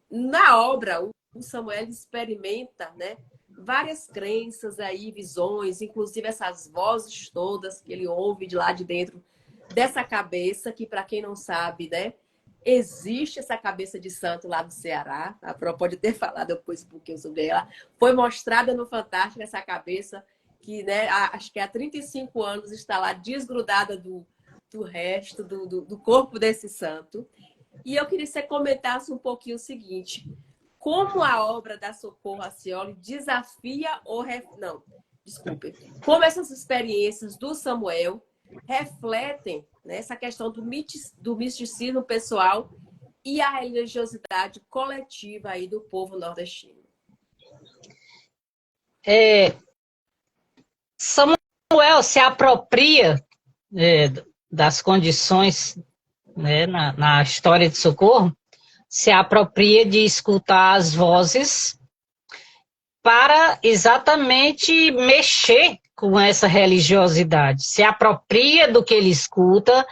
Na obra, o Samuel experimenta, né, várias crenças aí, visões, inclusive essas vozes todas que ele ouve de lá de dentro dessa cabeça, que para quem não sabe, né, existe essa cabeça de santo lá do Ceará. A Pro pode ter falado depois um pouquinho sobre ela. Foi mostrada no Fantástico essa cabeça que, né, acho que há 35 anos está lá desgrudada do resto do corpo desse santo. E eu queria que você comentasse um pouquinho o seguinte: como a obra da Socorro Racioli desafia ou não, desculpe, como essas experiências do Samuel refletem, né, essa questão do misticismo pessoal e a religiosidade coletiva aí do povo nordestino. Samuel se apropria é, das condições, né, na história de Socorro, se apropria de escutar as vozes para exatamente mexer com essa religiosidade. Se apropria do que ele escuta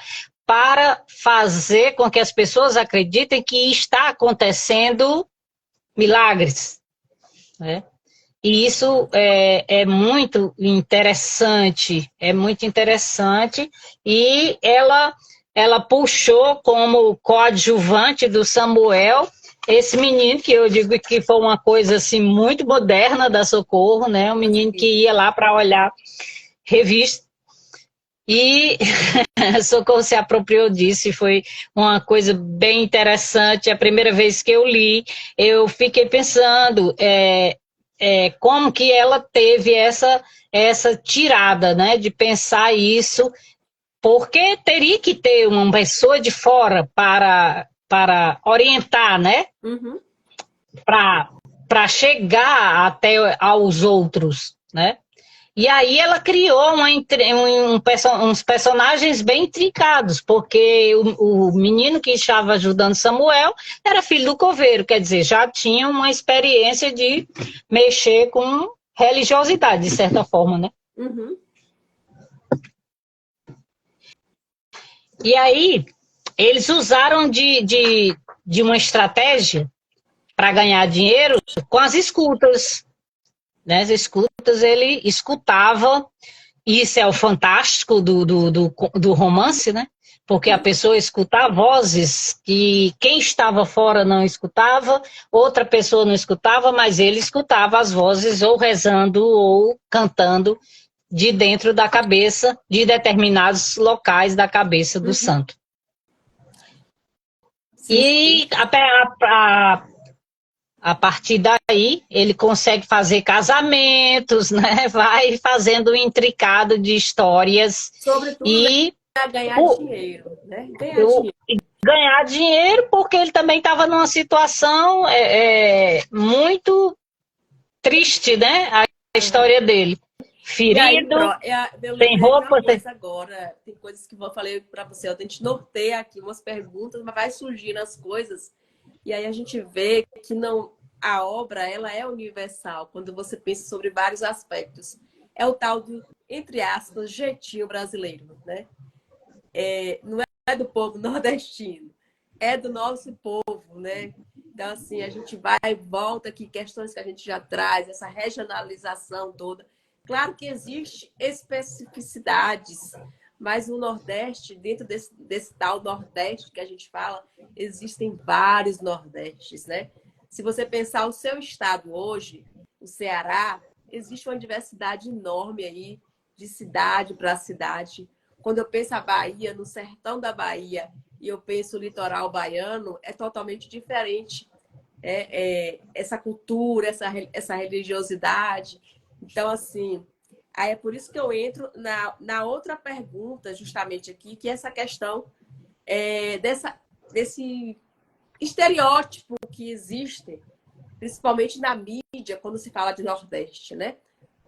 para fazer com que as pessoas acreditem que está acontecendo milagres, né? E isso é muito interessante, e ela puxou como coadjuvante do Samuel esse menino, que eu digo que foi uma coisa assim muito moderna da Socorro, né? Um menino que ia lá para olhar revista, e Socorro se apropriou disso, e foi uma coisa bem interessante. A primeira vez que eu li, eu fiquei pensando como que ela teve essa tirada, né, de pensar isso, porque teria que ter uma pessoa de fora para orientar, né, Uhum. para chegar até aos outros, né? E aí ela criou uns personagens bem intrincados, porque o menino que estava ajudando Samuel era filho do coveiro, quer dizer, já tinha uma experiência de mexer com religiosidade, de certa forma, né? Uhum. E aí eles usaram de uma estratégia para ganhar dinheiro com as escutas, né? As escutas, ele escutava. Isso é o fantástico do romance, né? Porque a pessoa escuta vozes que quem estava fora não escutava, outra pessoa não escutava, mas ele escutava as vozes ou rezando ou cantando de dentro da cabeça, de determinados locais da cabeça do Uhum. santo. Sim, sim. E a partir daí, ele consegue fazer casamentos, né? Vai fazendo um intricado de histórias Sobretudo, né, e a ganhar o, dinheiro, né? Ganhar o- dinheiro. ganhar dinheiro, porque ele também estava numa situação muito triste, né? A Uhum. história dele. E aí, Ferido, eu sem lembrei de uma roupa. coisa agora. Tem coisas que eu falei para você. A gente norteia aqui umas perguntas, mas vai surgindo as coisas. E aí a gente vê que não, a obra ela é universal quando você pensa sobre vários aspectos. É o tal do, entre aspas, jeitinho brasileiro, né? Não é do povo nordestino, é do nosso povo, né? Então, assim, a gente vai e volta aqui, questões que a gente já traz, essa regionalização toda. Claro que existe especificidades, mas no Nordeste, dentro desse tal Nordeste que a gente fala, existem vários Nordestes, né? Se você pensar o seu estado hoje, o Ceará, existe uma diversidade enorme aí, de cidade para cidade. Quando eu penso a Bahia, no sertão da Bahia, e eu penso o litoral baiano, é totalmente diferente. Essa cultura, essa religiosidade. Então, assim, aí é por isso que eu entro na outra pergunta, justamente aqui, que é essa questão desse estereótipo que existe, principalmente na mídia, quando se fala de Nordeste, né?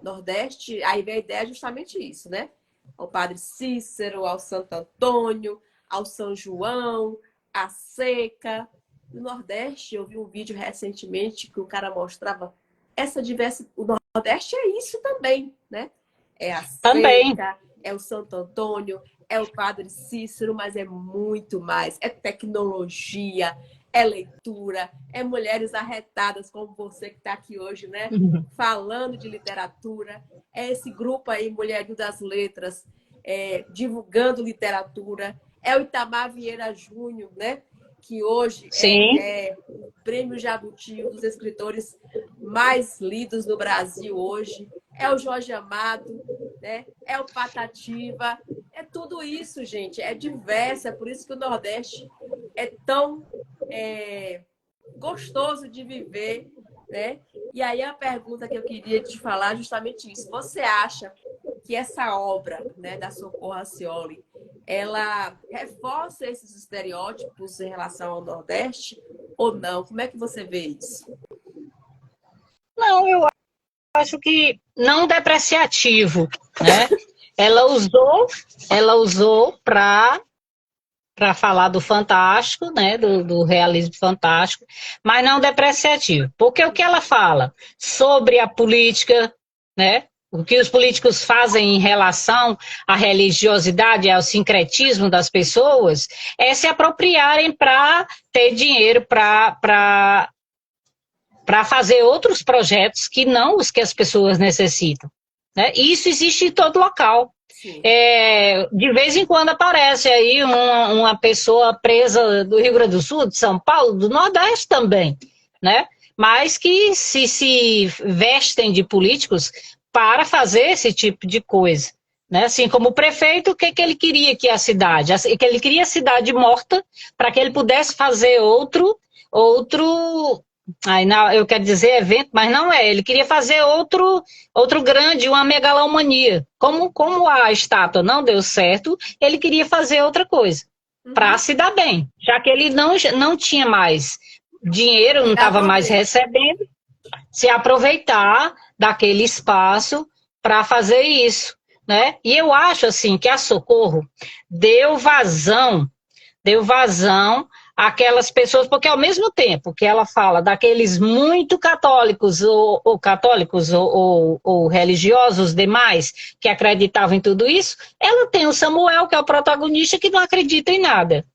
Nordeste, aí vem a ideia justamente isso, né? Ao Padre Cícero, ao Santo Antônio, ao São João, a seca. No Nordeste, eu vi um vídeo recentemente que o cara mostrava essa diversidade. O Nordeste é isso também, né? É a Também. seca, é o Santo Antônio, é o Padre Cícero, mas é muito mais. É tecnologia, é leitura, é mulheres arretadas como você que está aqui hoje, né? Falando de literatura. É esse grupo aí, Mulherio das Letras, divulgando literatura. É o Itamar Vieira Júnior, né? Que hoje Sim. é o prêmio Jabuti, um dos escritores mais lidos no Brasil hoje. É o Jorge Amado, né? É o Patativa. É tudo isso, gente. É diverso. É por isso que o Nordeste é tão gostoso de viver, né? E aí a pergunta que eu queria te falar é justamente isso. Você acha que essa obra, né, da Socorro Racioli, ela reforça esses estereótipos em relação ao Nordeste ou não? Como é que você vê isso? Não, eu acho que não depreciativo, né? Ela usou para falar do fantástico, né, do realismo fantástico, mas não depreciativo. Porque o que ela fala sobre a política, né, o que os políticos fazem em relação à religiosidade, ao sincretismo das pessoas, é se apropriarem para ter dinheiro para fazer outros projetos que não os que as pessoas necessitam. Né? E isso existe em todo local. De vez em quando aparece aí uma pessoa presa do Rio Grande do Sul, de São Paulo, do Nordeste também, né? Mas que se vestem de políticos para fazer esse tipo de coisa. Né? Assim como o prefeito, o que ele queria que a cidade? Que ele queria a cidade morta para que ele pudesse fazer outro aí não, eu quero dizer evento, mas não é. Ele queria fazer outro grande, uma megalomania. Como a estátua não deu certo, ele queria fazer outra coisa para se dar bem, já que ele não tinha mais dinheiro, não estava mais recebendo, se aproveitar daquele espaço para fazer isso, né? E eu acho assim que a Socorro deu vazão aquelas pessoas, porque ao mesmo tempo que ela fala daqueles muito católicos ou religiosos demais que acreditavam em tudo isso, ela tem o Samuel, que é o protagonista, que não acredita em nada.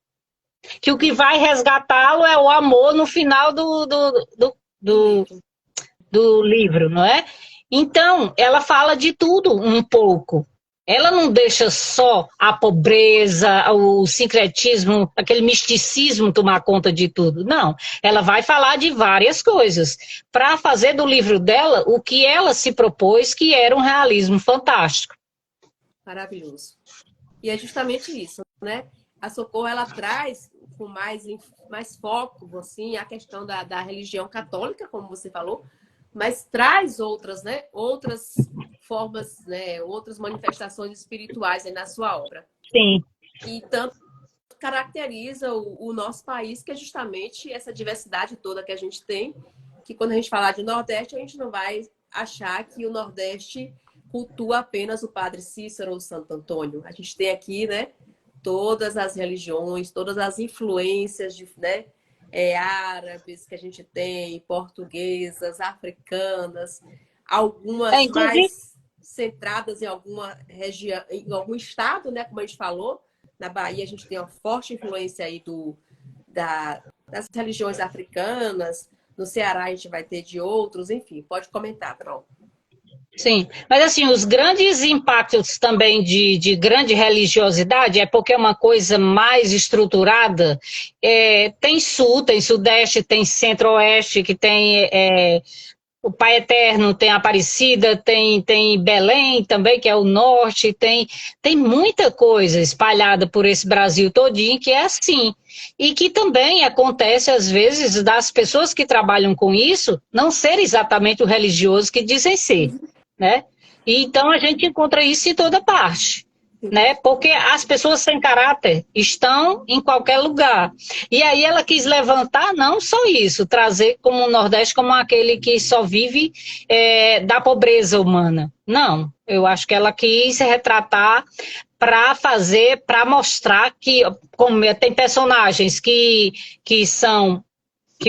Que o que vai resgatá-lo é o amor no final do livro, não é? Então, ela fala de tudo um pouco. Ela não deixa só a pobreza, o sincretismo, aquele misticismo tomar conta de tudo. Não, ela vai falar de várias coisas para fazer do livro dela o que ela se propôs, que era um realismo fantástico. Maravilhoso. E é justamente isso, né? A Socorro, ela traz com mais foco, assim, a questão da religião católica, como você falou, mas traz outras, né? Outras formas, né? Outras manifestações espirituais aí na sua obra. Sim. E tanto caracteriza o nosso país, que é justamente essa diversidade toda que a gente tem, que quando a gente falar de Nordeste, a gente não vai achar que o Nordeste cultua apenas o Padre Cícero ou Santo Antônio. A gente tem aqui, né? Todas as religiões, todas as influências de, né? Árabes que a gente tem, portuguesas, africanas, algumas mais centradas em alguma região, em algum estado, né? Como a gente falou, na Bahia a gente tem uma forte influência aí das religiões africanas, no Ceará a gente vai ter de outros, enfim, pode comentar, Carol. Sim, mas assim, os grandes impactos também de grande religiosidade é porque é uma coisa mais estruturada. Tem sul, tem sudeste, tem centro-oeste, que tem o Pai Eterno, tem Aparecida, tem Belém também, que é o norte, tem muita coisa espalhada por esse Brasil todinho que é assim. E que também acontece, às vezes, das pessoas que trabalham com isso não ser exatamente o religioso que dizem ser, né? E então a gente encontra isso em toda parte, né? Porque as pessoas sem caráter estão em qualquer lugar. E aí ela quis levantar não só isso, trazer como o Nordeste como aquele que só vive da pobreza humana. Não, eu acho que ela quis retratar para mostrar que como tem personagens que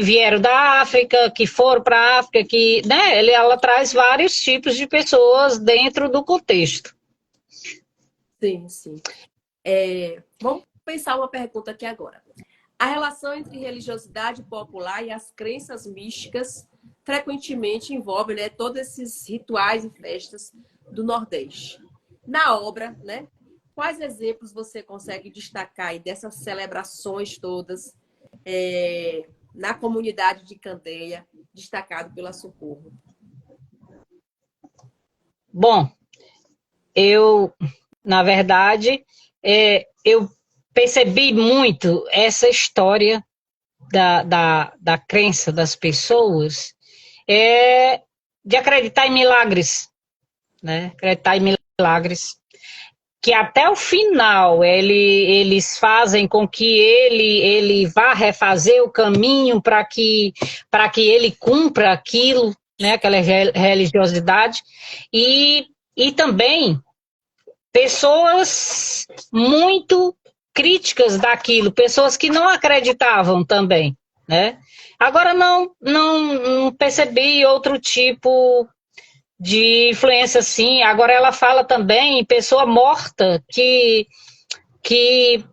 vieram da África, que foram para a África, que, né, ela traz vários tipos de pessoas dentro do contexto. Sim, sim. Vamos pensar uma pergunta aqui agora. A relação entre religiosidade popular e as crenças místicas frequentemente envolve, né, todos esses rituais e festas do Nordeste. Na obra, né, quais exemplos você consegue destacar aí dessas celebrações todas na comunidade de Candeia, destacado pela Socorro? Bom, na verdade, eu percebi muito essa história da crença das pessoas de acreditar em milagres, né? Acreditar em milagres, que até o final eles fazem com que ele vá refazer o caminho para que ele cumpra aquilo, né? Aquela religiosidade, e também pessoas muito críticas daquilo, pessoas que não acreditavam também, né? Agora não percebi outro tipo de influência assim. Agora ela fala também em pessoa morta que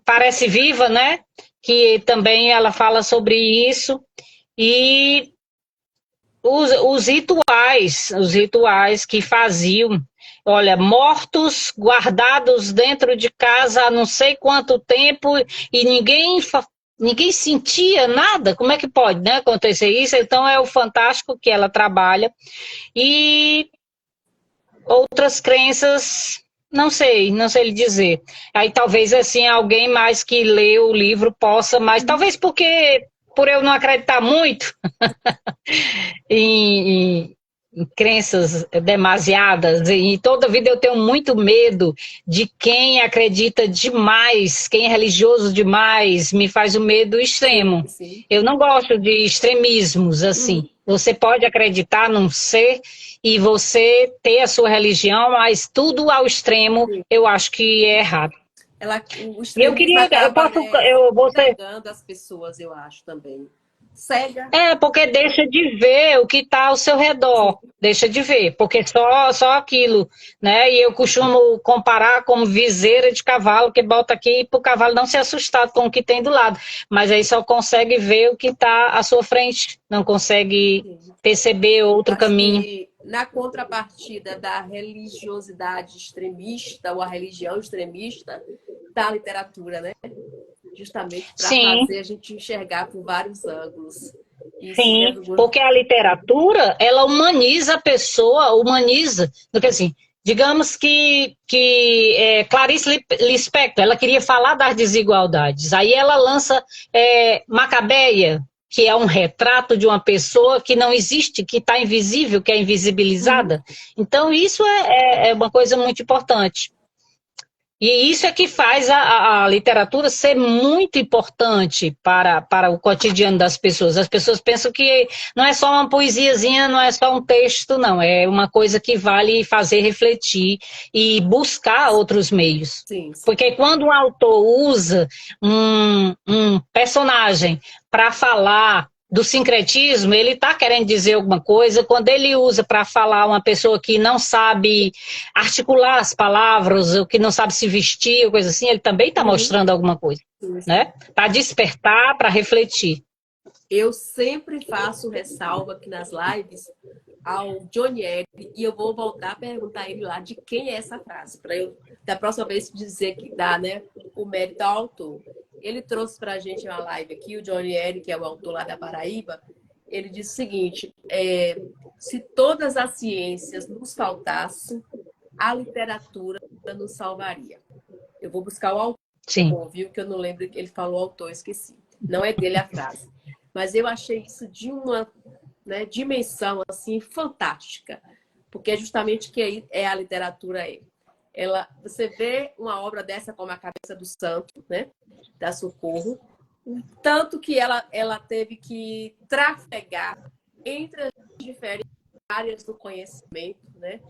parece viva, né? Que também ela fala sobre isso. E os rituais que faziam, olha, mortos guardados dentro de casa há não sei quanto tempo e ninguém sentia nada. Como é que pode, né, acontecer isso? Então é o fantástico que ela trabalha. E outras crenças, não sei lhe dizer. Aí talvez assim alguém mais que lê o livro possa, mas talvez por eu não acreditar muito em crenças demasiadas, e toda vida eu tenho muito medo de quem acredita demais, quem é religioso demais, me faz o medo extremo. Sim, sim. Eu não gosto de extremismos, assim. Você pode acreditar num ser e você ter a sua religião, mas tudo ao extremo, eu acho que é errado. O extremismo acaba você cegando as pessoas, eu acho, também. Cega. Porque deixa de ver o que está ao seu redor, deixa de ver, porque só aquilo, né? E eu costumo comparar como viseira de cavalo, que bota aqui para o cavalo não se assustar com o que tem do lado, mas aí só consegue ver o que está à sua frente, não consegue perceber outro caminho. Que, na contrapartida da religiosidade extremista, ou a religião extremista, da literatura, né? Justamente para fazer a gente enxergar por vários ângulos. Sim, porque a literatura, ela humaniza a pessoa, porque assim, digamos que Clarice Lispector, ela queria falar das desigualdades, aí ela lança Macabeia, que é um retrato de uma pessoa que não existe, que está invisível, que é invisibilizada. Então isso é uma coisa muito importante. E isso é que faz a literatura ser muito importante para o cotidiano das pessoas. As pessoas pensam que não é só uma poesiazinha, não é só um texto, não. É uma coisa que vale fazer refletir e buscar outros meios. Sim, sim. Porque quando um autor usa um personagem para falar do sincretismo, ele está querendo dizer alguma coisa. Quando ele usa para falar uma pessoa que não sabe articular as palavras, ou que não sabe se vestir, coisa assim, ele também está mostrando alguma coisa, né? Para despertar, para refletir. eu sempre faço ressalva aqui nas lives ao Johnny Eri, e eu vou voltar a perguntar a ele lá de quem é essa frase, para eu, da próxima vez, dizer que dá, né, o mérito ao autor. Ele trouxe para a gente uma live aqui, o Johnny Eri, que é o autor lá da Paraíba, ele disse o seguinte, se todas as ciências nos faltassem, a literatura nos salvaria. Eu vou buscar o autor, Sim. viu, que eu não lembro que ele falou o autor, esqueci. Não é dele a frase. Mas eu achei isso de uma, né, dimensão assim fantástica, porque é justamente que é a literatura ela, você vê uma obra dessa como A Cabeça do Santo, né, da Socorro, tanto que ela teve que trafegar entre as diferentes áreas do conhecimento, né?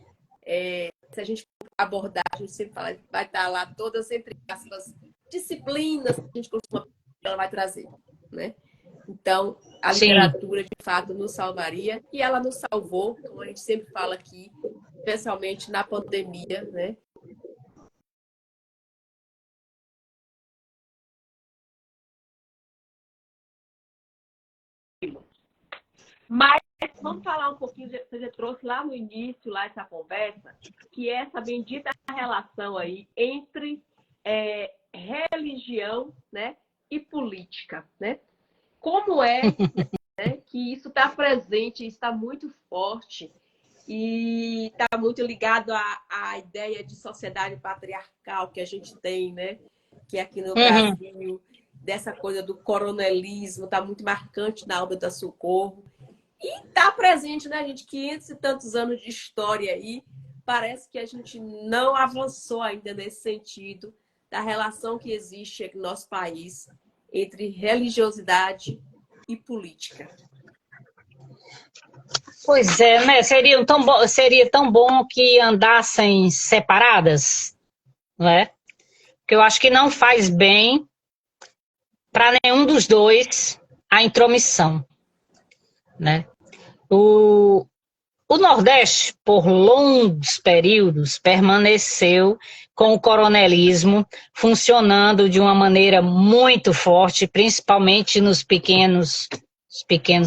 Se a gente abordar, a gente sempre fala, vai estar lá todas entre as disciplinas que a gente costuma, ela vai trazer, né? Então, a literatura, de fato, nos salvaria, e ela nos salvou, como a gente sempre fala aqui, especialmente na pandemia, né? Mas vamos falar um pouquinho, você já trouxe lá no início, lá essa conversa, que é essa bendita relação aí entre religião, né, e política, né? Como é, né, que isso está presente, está muito forte e está muito ligado à ideia de sociedade patriarcal que a gente tem, né? Que aqui no Brasil, dessa coisa do coronelismo, está muito marcante na obra da Socorro. E está presente, né, gente? 500 e tantos anos de história aí. Parece que a gente não avançou ainda nesse sentido da relação que existe aqui no nosso país entre religiosidade e política. Pois é, né? Seria tão bom que andassem separadas, não é? Porque eu acho que não faz bem para nenhum dos dois a intromissão, né? O Nordeste, por longos períodos, permaneceu com o coronelismo funcionando de uma maneira muito forte, principalmente nos pequenos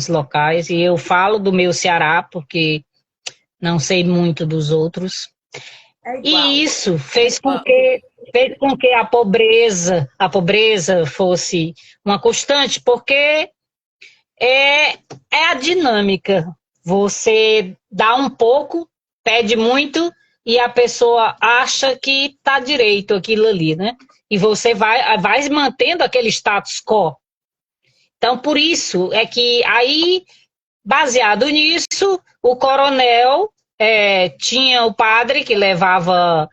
locais. E eu falo do meu Ceará, porque não sei muito dos outros. E isso fez com que a pobreza fosse uma constante, porque é a dinâmica. Você dá um pouco, pede muito, e a pessoa acha que está direito aquilo ali, né? E você vai mantendo aquele status quo. Então, por isso é que aí, baseado nisso, o coronel tinha o padre que levava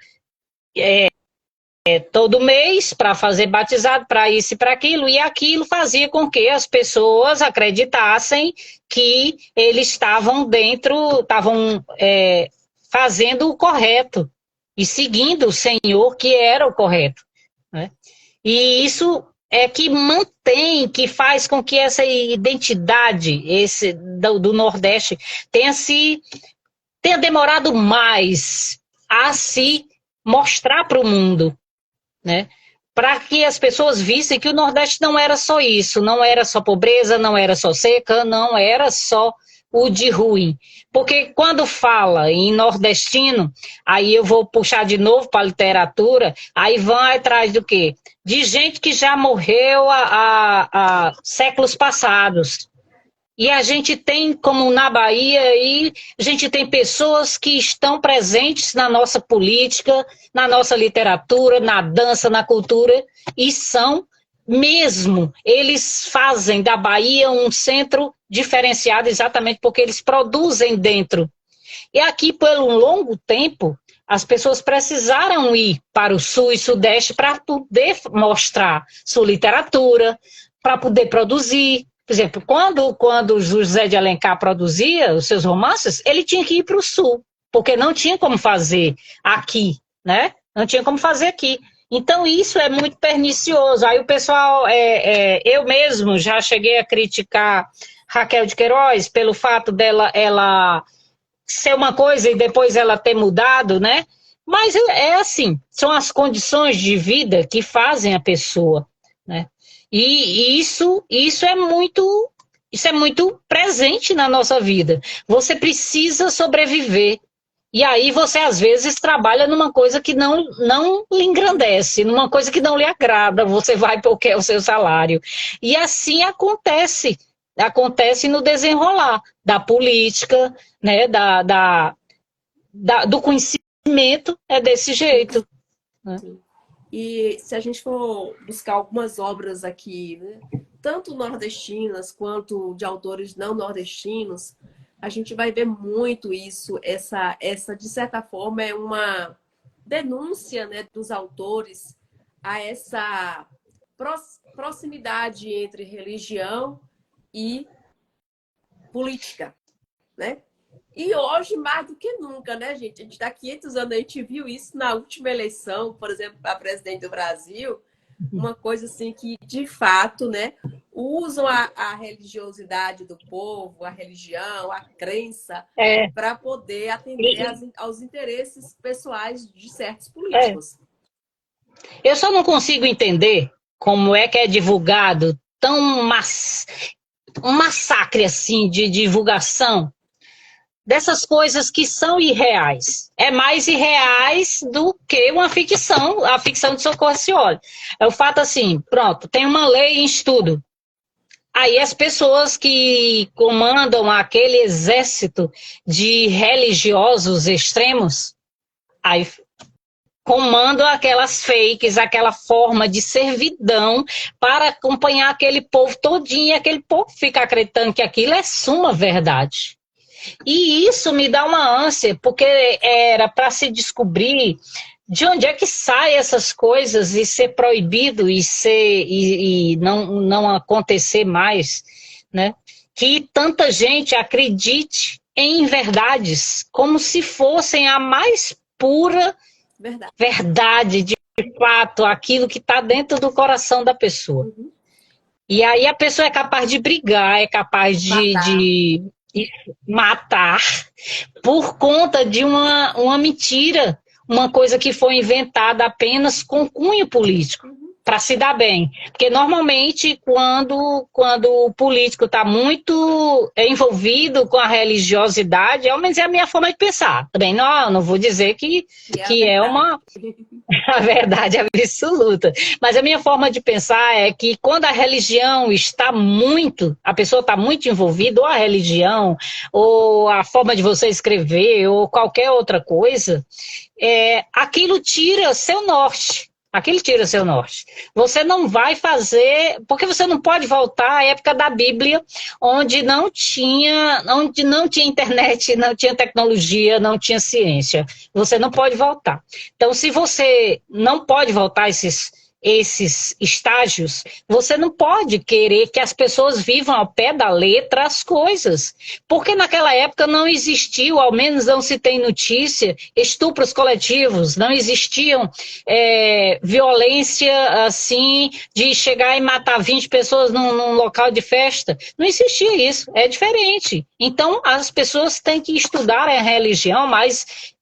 todo mês para fazer batizado, para isso e para aquilo, e aquilo fazia com que as pessoas acreditassem que eles estavam fazendo o correto e seguindo o Senhor, que era o correto, né? E isso é que mantém, que faz com que essa identidade do Nordeste tenha demorado mais a se mostrar para o mundo, né? Para que as pessoas vissem que o Nordeste não era só isso, não era só pobreza, não era só seca, não era só o de ruim. Porque quando fala em nordestino, aí eu vou puxar de novo para a literatura, aí vão atrás do quê? De gente que já morreu há séculos passados. E a gente tem, como na Bahia, aí, a gente tem pessoas que estão presentes na nossa política, na nossa literatura, na dança, na cultura, e são mesmo, eles fazem da Bahia um centro diferenciado exatamente porque eles produzem dentro. E aqui, por um longo tempo, as pessoas precisaram ir para o Sul e Sudeste para poder mostrar sua literatura, para poder produzir. Por exemplo, quando José de Alencar produzia os seus romances, ele tinha que ir para o Sul, porque não tinha como fazer aqui, né? Não tinha como fazer aqui. Então, isso é muito pernicioso. Aí o pessoal, eu mesmo já cheguei a criticar Raquel de Queiroz pelo fato dela ela ser uma coisa e depois ela ter mudado, né? Mas é assim, são as condições de vida que fazem a pessoa, né? E isso é muito Isso é muito presente na nossa vida. Você precisa sobreviver. E aí você, às vezes, trabalha numa coisa que não lhe engrandece, numa coisa que não lhe agrada, você vai porque é o seu salário. E assim acontece. Acontece no desenrolar da política, né, do conhecimento, é desse jeito. Né? E se a gente for buscar algumas obras aqui, né, tanto nordestinas quanto de autores não nordestinos, a gente vai ver muito isso. Essa de certa forma, é uma denúncia, né, dos autores a essa proximidade entre religião e política, né? E hoje, mais do que nunca, né, gente? A gente está há 500 anos, a gente viu isso na última eleição, por exemplo, para presidente do Brasil, uma coisa assim que, de fato, né, usam a religiosidade do povo, a religião, a crença, para poder atender aos interesses pessoais de certos políticos. Eu só não consigo entender como é que é divulgado um massacre assim de divulgação dessas coisas que são irreais. É mais irreais do que uma ficção, a ficção de Socorro Cioli. É o fato assim, pronto, tem uma lei em estudo. Aí as pessoas que comandam aquele exército de religiosos extremos, aí comandam aquelas fakes, aquela forma de servidão para acompanhar aquele povo todinho, e aquele povo fica acreditando que aquilo é suma verdade. E isso me dá uma ânsia, porque era para se descobrir de onde é que saem essas coisas e ser proibido e não acontecer mais, né? Que tanta gente acredite em verdades como se fossem a mais pura verdade de fato, aquilo que está dentro do coração da pessoa. Uhum. E aí a pessoa é capaz de brigar, é capaz de matar por conta de uma mentira, uma coisa que foi inventada apenas com cunho político, para se dar bem. Porque normalmente quando o político está muito envolvido com a religiosidade, ao menos é a minha forma de pensar. Também não vou dizer que é uma a verdade absoluta. Mas a minha forma de pensar é que quando a religião está muito, a pessoa está muito envolvida, ou a religião, ou a forma de você escrever, ou qualquer outra coisa, aquilo tira seu norte. Aquilo tira seu norte. Você não vai fazer, porque você não pode voltar à época da Bíblia, onde não tinha internet, não tinha tecnologia, não tinha ciência. Você não pode voltar. Então, se você não pode voltar a esses estágios, você não pode querer que as pessoas vivam ao pé da letra as coisas. Porque naquela época não existiu, ao menos não se tem notícia, estupros coletivos, não existiam violência assim, de chegar e matar 20 pessoas num local de festa. Não existia isso, é diferente. Então, as pessoas têm que estudar a religião, mas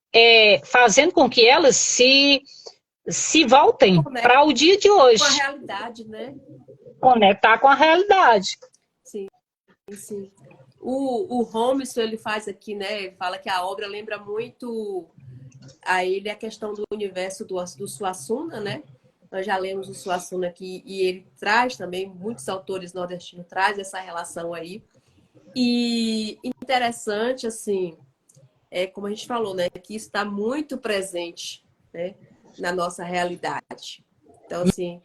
fazendo com que elas se voltem para o dia de hoje. Com a realidade, né? Conectar com a realidade. Sim, sim. O Holmes, ele faz aqui, né? Ele fala que a obra lembra muito a ele a questão do universo do Suassuna, né? Nós já lemos o Suassuna aqui e ele traz também, muitos autores nordestinos trazem essa relação aí. E interessante, assim, como a gente falou, né? Que isso está muito presente, né? Na nossa realidade. Então, assim,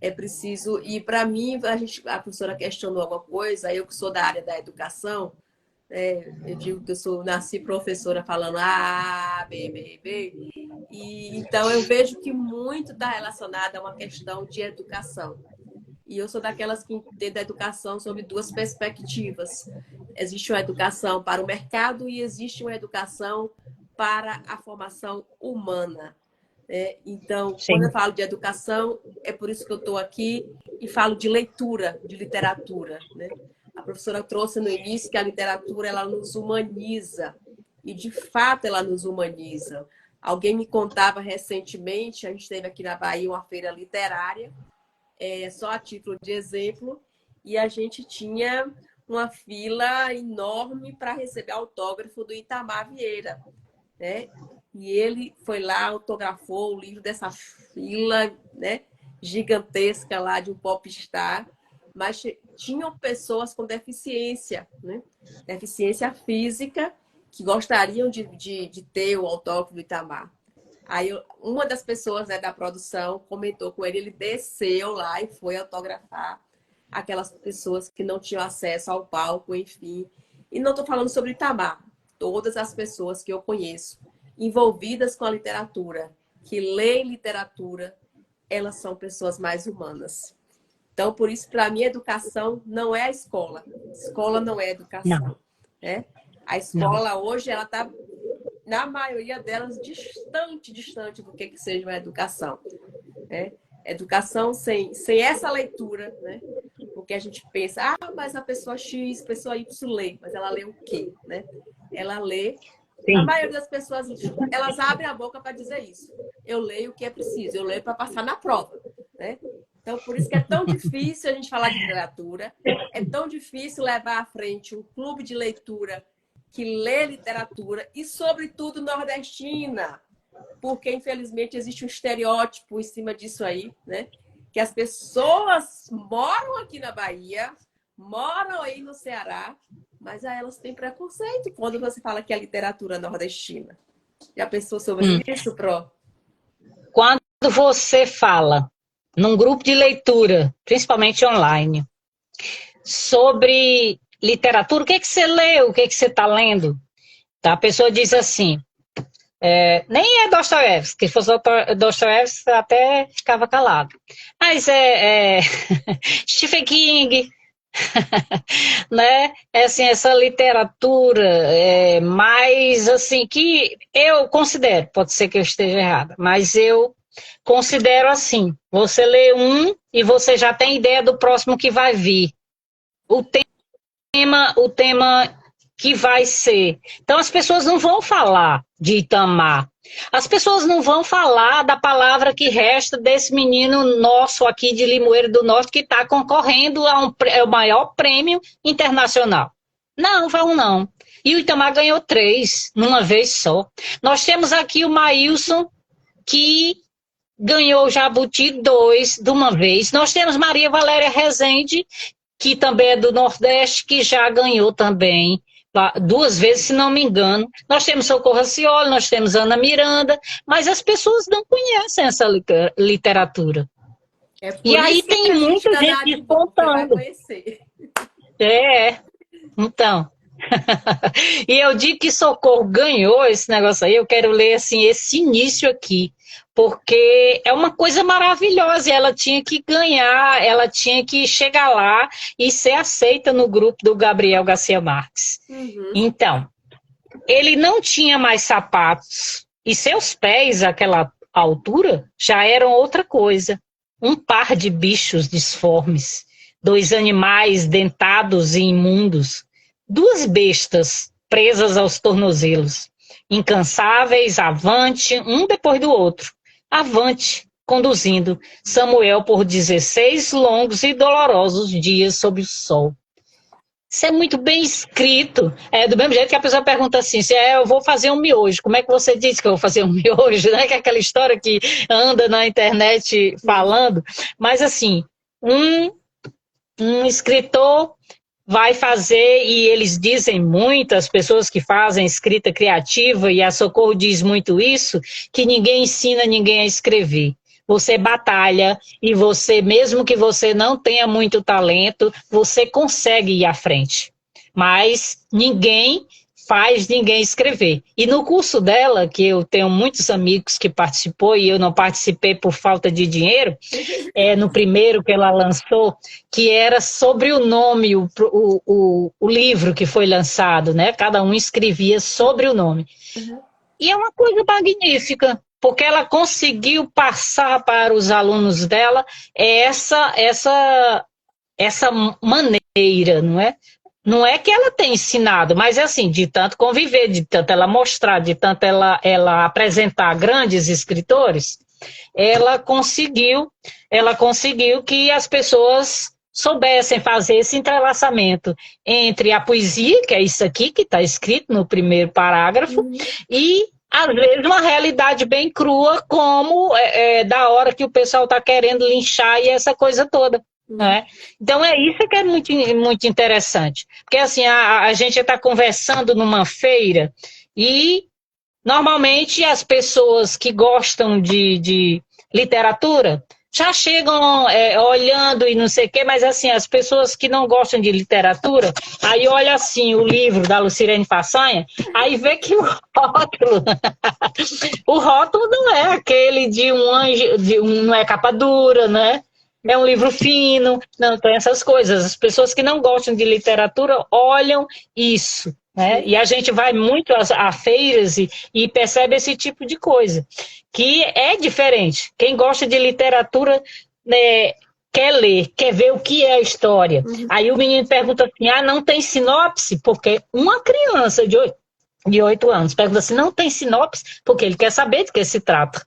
é preciso... E, para mim, a professora questionou alguma coisa, eu que sou da área da educação, eu digo que eu nasci professora falando A, B, B, B. E, então, eu vejo que muito está relacionado a uma questão de educação. E eu sou daquelas que entendem a educação sob duas perspectivas. Existe uma educação para o mercado e existe uma educação para a formação humana. Então, sim, quando eu falo de educação, é por isso que eu estou aqui e falo de leitura, de literatura. Né? A professora trouxe no início que a literatura ela nos humaniza. E, de fato, ela nos humaniza. Alguém me contava recentemente, a gente teve aqui na Bahia uma feira literária, só a título de exemplo, e a gente tinha uma fila enorme para receber autógrafo do Itamar Vieira, né? E ele foi lá, autografou o livro dessa fila, né, gigantesca lá de um popstar, mas tinham pessoas com deficiência, né? Deficiência física, que gostariam de ter o autógrafo do Itamar. Aí uma das pessoas, né, da produção comentou com ele, ele desceu lá e foi autografar aquelas pessoas que não tinham acesso ao palco, enfim. E não estou falando sobre Itamar, todas as pessoas que eu conheço envolvidas com a literatura, que leem literatura, elas são pessoas mais humanas. Então, por isso, para mim, educação não é a escola. Escola não é educação. Não. Né? A escola hoje, ela está, na maioria delas, distante do que seja uma educação. Né? Educação sem essa leitura, né? Porque a gente pensa, mas a pessoa X, a pessoa Y lê, mas ela lê o quê? Né? Ela lê. Sim. A maioria das pessoas, elas abrem a boca para dizer isso. Eu leio o que é preciso, eu leio para passar na prova. Né? Então, por isso que é tão difícil a gente falar de literatura, é tão difícil levar à frente um clube de leitura que lê literatura e, sobretudo, nordestina, porque, infelizmente, existe um estereótipo em cima disso aí, né? Que as pessoas moram aqui na Bahia, moram aí no Ceará, mas elas têm preconceito quando você fala que é literatura nordestina. Já pensou sobre isso, Pro? Quando você fala num grupo de leitura, principalmente online, sobre literatura, o que é que você leu, o que é que você está lendo? Tá? A pessoa diz assim, nem é Dostoiévski, se fosse Dostoiévski até ficava calado, mas Stephen King, né? Assim, essa literatura mais assim, que eu considero, pode ser que eu esteja errada, mas eu considero assim, você lê um e você já tem ideia do próximo que vai vir. O tema que vai ser. Então as pessoas não vão falar de Itamar. As pessoas não vão falar da palavra que resta desse menino nosso aqui de Limoeiro do Norte que está concorrendo ao maior prêmio internacional. Não, vão não. E o Itamar ganhou 3 numa vez só. Nós temos aqui o Maílson, que ganhou o Jabuti 2 de uma vez. Nós temos Maria Valéria Rezende, que também é do Nordeste, que já ganhou também 2 vezes, se não me engano. Nós temos Socorro Racioli, nós temos Ana Miranda, mas as pessoas não conhecem essa literatura. E aí tem muita gente despontando. Então. E eu digo que Socorro ganhou esse negócio aí, eu quero ler assim, esse início aqui, porque é uma coisa maravilhosa, e ela tinha que ganhar, ela tinha que chegar lá e ser aceita no grupo do Gabriel Garcia Marques. Então, ele não tinha mais sapatos, e seus pés, àquela altura, já eram outra coisa. Um par de bichos disformes, 2 animais dentados e imundos, 2 bestas presas aos tornozelos, incansáveis, avante, um depois do outro, avante, conduzindo Samuel por 16 longos e dolorosos dias sob o sol. Isso é muito bem escrito. Do mesmo jeito que a pessoa pergunta assim, se eu vou fazer um miojo, como é que você disse que eu vou fazer um miojo? Né? Que é aquela história que anda na internet falando. Mas assim, um escritor vai fazer, e eles dizem muito, as pessoas que fazem escrita criativa, e a Socorro diz muito isso, que ninguém ensina ninguém a escrever. Você batalha, e você, mesmo que você não tenha muito talento, você consegue ir à frente. Mas ninguém faz ninguém escrever. E no curso dela, que eu tenho muitos amigos que participou, e eu não participei por falta de dinheiro, no primeiro que ela lançou, que era sobre o nome, o livro que foi lançado, né? Cada um escrevia sobre o nome. E é uma coisa magnífica, porque ela conseguiu passar para os alunos dela essa maneira, não é? Não é que ela tenha ensinado, mas é assim, de tanto conviver, de tanto ela mostrar, de tanto ela apresentar grandes escritores, ela conseguiu que as pessoas soubessem fazer esse entrelaçamento entre a poesia, que é isso aqui que está escrito no primeiro parágrafo, e às vezes uma realidade bem crua, como da hora que o pessoal está querendo linchar e essa coisa toda. Né? Então é isso que é muito, muito interessante. Porque assim, a gente está conversando numa feira e normalmente as pessoas que gostam de literatura já chegam olhando e não sei o quê, mas assim, as pessoas que não gostam de literatura, aí olha assim o livro da Lucirene Façanha, aí vê que o rótulo, o rótulo não é aquele de um anjo, não é capa dura, né? É um livro fino, não tem essas coisas. As pessoas que não gostam de literatura olham isso, né? E a gente vai muito a feiras e percebe esse tipo de coisa, que é diferente. Quem gosta de literatura, né, quer ler, quer ver o que é a história. Aí o menino pergunta assim, não tem sinopse? Porque uma criança de 8 anos pergunta assim, não tem sinopse? Porque ele quer saber de que se trata.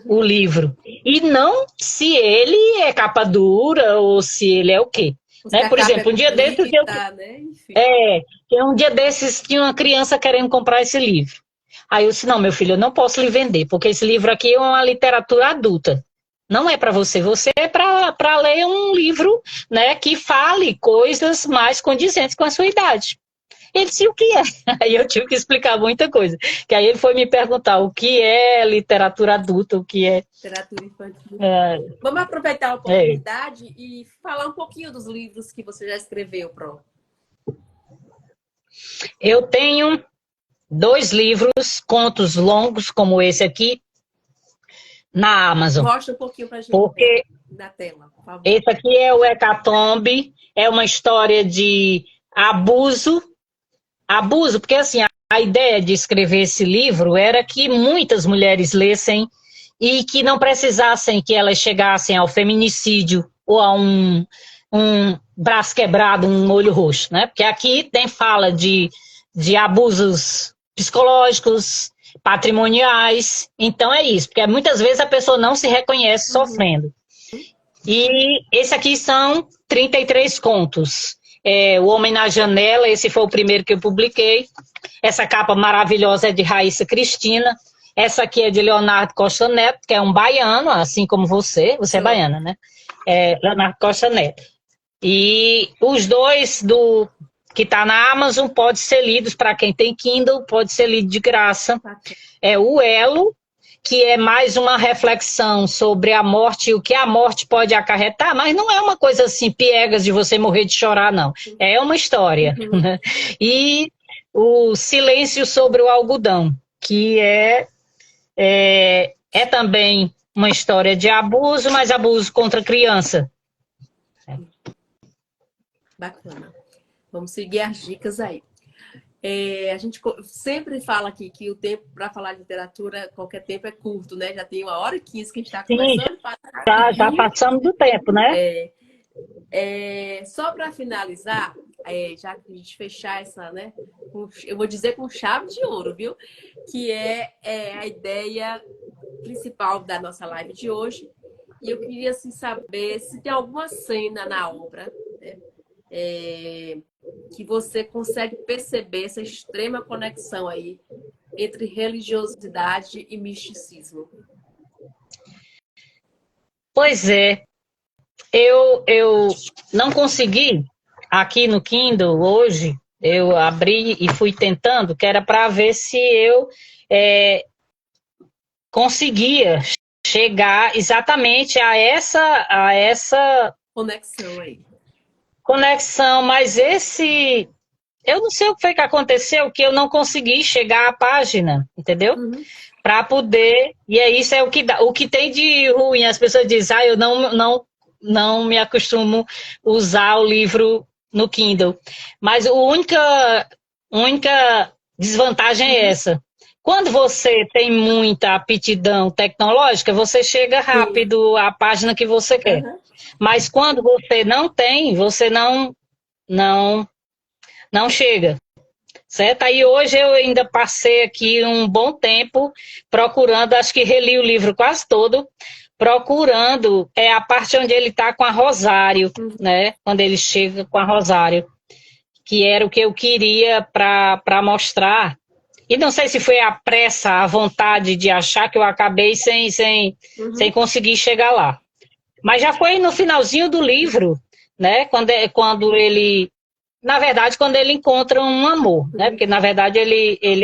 O livro. E não se ele é capa dura ou se ele é o quê. Né? Por exemplo, um dia desses um dia desses tinha uma criança querendo comprar esse livro. Aí eu disse, não, meu filho, eu não posso lhe vender, porque esse livro aqui é uma literatura adulta. Não é para você, você é para ler um livro, né, que fale coisas mais condizentes com a sua idade. Ele disse, o que é? Aí eu tive que explicar muita coisa. Que aí ele foi me perguntar o que é literatura adulta, o que é... Literatura infantil. Vamos aproveitar a oportunidade e falar um pouquinho dos livros que você já escreveu, Pro. Eu tenho 2 livros, contos longos, como esse aqui, na Amazon. Mostra um pouquinho pra gente na tela, por favor. Esse aqui é o Hecatombe, é uma história de abuso, porque assim, a ideia de escrever esse livro era que muitas mulheres lessem e que não precisassem que elas chegassem ao feminicídio ou a um braço quebrado, um olho roxo, né? Porque aqui tem fala de abusos psicológicos, patrimoniais, então é isso, porque muitas vezes a pessoa não se reconhece sofrendo. E esse aqui são 33 contos. O Homem na Janela, esse foi o primeiro que eu publiquei. Essa capa maravilhosa é de Raíssa Cristina. Essa aqui é de Leonardo Costa Neto, que é um baiano, assim como você. Você é baiana, né? Leonardo Costa Neto. E os 2 que está na Amazon pode ser lidos para quem tem Kindle, pode ser lido de graça. É o Elo, que é mais uma reflexão sobre a morte e o que a morte pode acarretar, mas não é uma coisa assim, piegas de você morrer de chorar, não. É uma história. Né? E o Silêncio sobre o Algodão, que é também uma história de abuso, mas abuso contra criança. Bacana. Vamos seguir as dicas aí. A gente sempre fala aqui que o tempo para falar de literatura, qualquer tempo é curto, né? Já tem 1h15 que a gente está conversando. Já passamos do tempo, né? Só para finalizar, já que a gente fechar essa, né? Eu vou dizer com chave de ouro, viu? Que é a ideia principal da nossa live de hoje. E eu queria assim, saber se tem alguma cena na obra, né? Que você consegue perceber essa extrema conexão aí entre religiosidade e misticismo. Pois é. Eu não consegui, aqui no Kindle, hoje, eu abri e fui tentando, que era para ver se eu conseguia chegar exatamente a essa conexão aí. Mas eu não sei o que foi que aconteceu, que eu não consegui chegar à página, entendeu? Para poder, e isso é o que tem de ruim, as pessoas dizem, eu não me acostumo usar o livro no Kindle, mas a única desvantagem é essa. Quando você tem muita aptidão tecnológica, você chega rápido à página que você quer. Mas quando você não tem, você não chega, certo? Aí hoje eu ainda passei aqui um bom tempo procurando, acho que reli o livro quase todo, procurando a parte onde ele está com a Rosário, né? Quando ele chega com a Rosário, que era o que eu queria para mostrar. E não sei se foi a pressa, a vontade de achar que eu acabei sem conseguir chegar lá. Mas já foi no finalzinho do livro, né? Quando ele... Na verdade, quando ele encontra um amor, né? Porque, na verdade,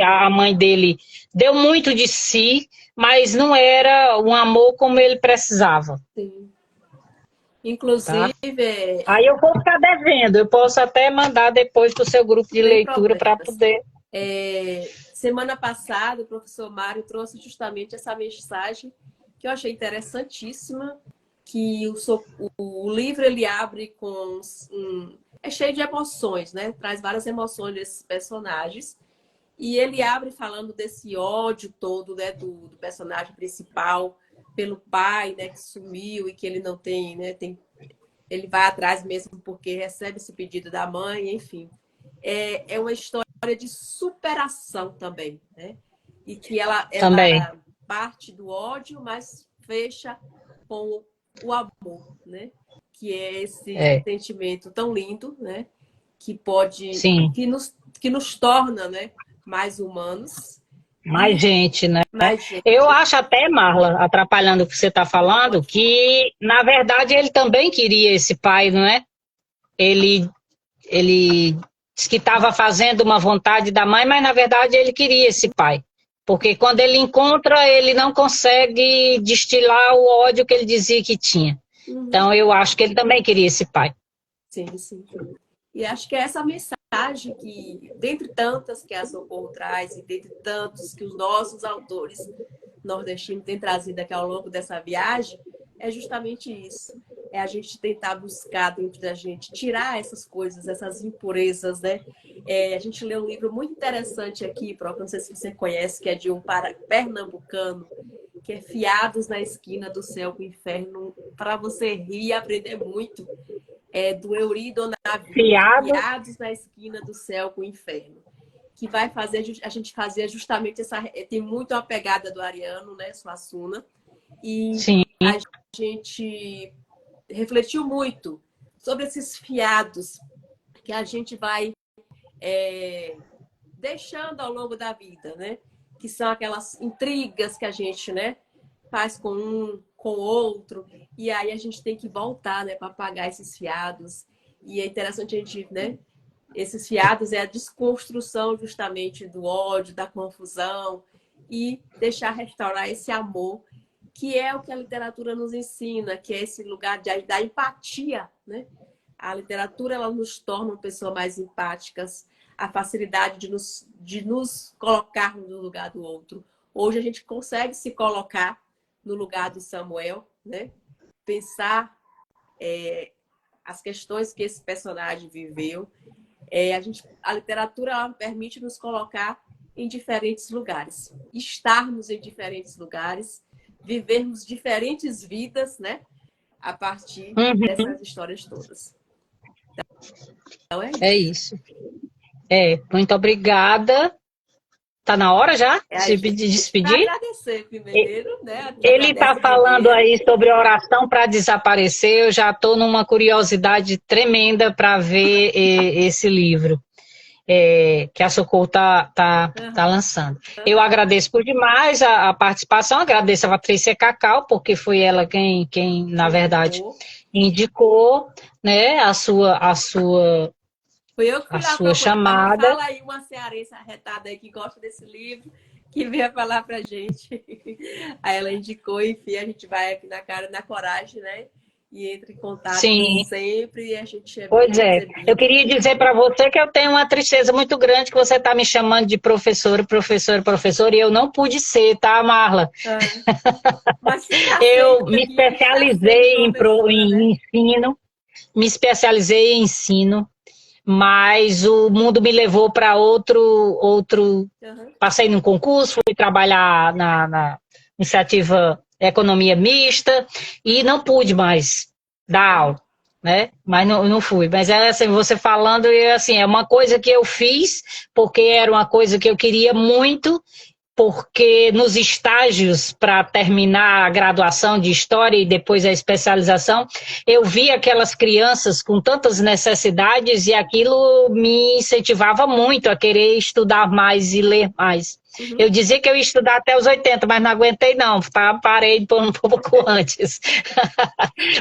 a mãe dele deu muito de si, mas não era um amor como ele precisava. Sim. Inclusive... Tá? Aí eu vou ficar devendo, eu posso até mandar depois para o seu grupo de leitura para poder... Semana passada, o professor Mário trouxe justamente essa mensagem que eu achei interessantíssima, que o livro ele abre com... é cheio de emoções, né? Traz várias emoções desses personagens. E ele abre falando desse ódio todo, né? Do personagem principal pelo pai, né? Que sumiu e que ele não tem, né? Ele vai atrás mesmo porque recebe esse pedido da mãe, enfim. É uma história de superação também, né? E que ela parte do ódio, mas fecha com o amor, né? Que é esse sentimento tão lindo, né? Que pode... Que nos torna, né? Mais humanos. Mais gente, né? Mais gente. Eu acho até, Marla, atrapalhando o que você está falando, que, na verdade, ele também queria esse pai, não é? Ele disse que estava fazendo uma vontade da mãe, mas, na verdade, ele queria esse pai. Porque quando ele encontra, ele não consegue destilar o ódio que ele dizia que tinha. Então, eu acho que ele também queria esse pai. Sim, sim. E acho que é essa mensagem que, dentre tantas que a Socorro traz, e dentre tantos que os nossos autores nordestinos têm trazido aqui ao longo dessa viagem, é justamente isso. É a gente tentar buscar dentro da gente, tirar essas coisas, essas impurezas, né? A gente lê um livro muito interessante aqui, próprio, não sei se você conhece, que é de um pernambucano, que é Fiados na Esquina do Céu com o Inferno, para você rir e aprender muito. Do Eurido Navi, Fiados na Esquina do Céu com o Inferno, que vai fazer a gente fazer justamente essa... Tem muito a pegada do Ariano, né, Suassuna, e a gente refletiu muito sobre esses fiados que a gente vai deixando ao longo da vida, né, que são aquelas intrigas que a gente, né, faz com um, com o outro, e aí a gente tem que voltar, né, para apagar esses fiados. E é interessante a gente, né, esses fiados é a desconstrução justamente do ódio, da confusão, e deixar restaurar esse amor, que é o que a literatura nos ensina, que é esse lugar da empatia, né? A literatura ela nos torna pessoas mais empáticas, a facilidade de nos colocar no lugar do outro. Hoje a gente consegue se colocar no lugar do Samuel, né? Pensar as questões que esse personagem viveu. A literatura ela permite nos colocar em diferentes lugares, estarmos em diferentes lugares, vivermos diferentes vidas, né? A partir dessas histórias todas. Então é isso. Muito obrigada. Tá na hora já de despedir? Agradecer primeiro, né? Ele está falando aí sobre oração para desaparecer. Eu já estou numa curiosidade tremenda para ver esse livro que a Socorro tá lançando. Eu agradeço por demais a participação, agradeço a Patrícia Cacau, porque foi ela quem na verdade, indicou, né, a sua Foi eu que fui a sua chamada. Fala aí uma cearense arretada aí que gosta desse livro, que veio falar pra gente. Aí ela indicou, enfim, a gente vai aqui na cara, na coragem, né? E entra em contato sempre e a gente Pois é. Eu queria dizer para você que eu tenho uma tristeza muito grande que você está me chamando de professora, e eu não pude ser, tá, Marla? Mas eu me especializei em ensino, mas o mundo me levou para outro... Passei num concurso, fui trabalhar na iniciativa Economia Mista e não pude mais dar aula, né? Mas não fui. Mas assim, você falando, assim, é uma coisa que eu fiz porque era uma coisa que eu queria muito porque nos estágios para terminar a graduação de História e depois a especialização, eu vi aquelas crianças com tantas necessidades e aquilo me incentivava muito a querer estudar mais e ler mais. Eu dizia que eu ia estudar até os 80, mas não aguentei não, tá? Parei um pouco antes.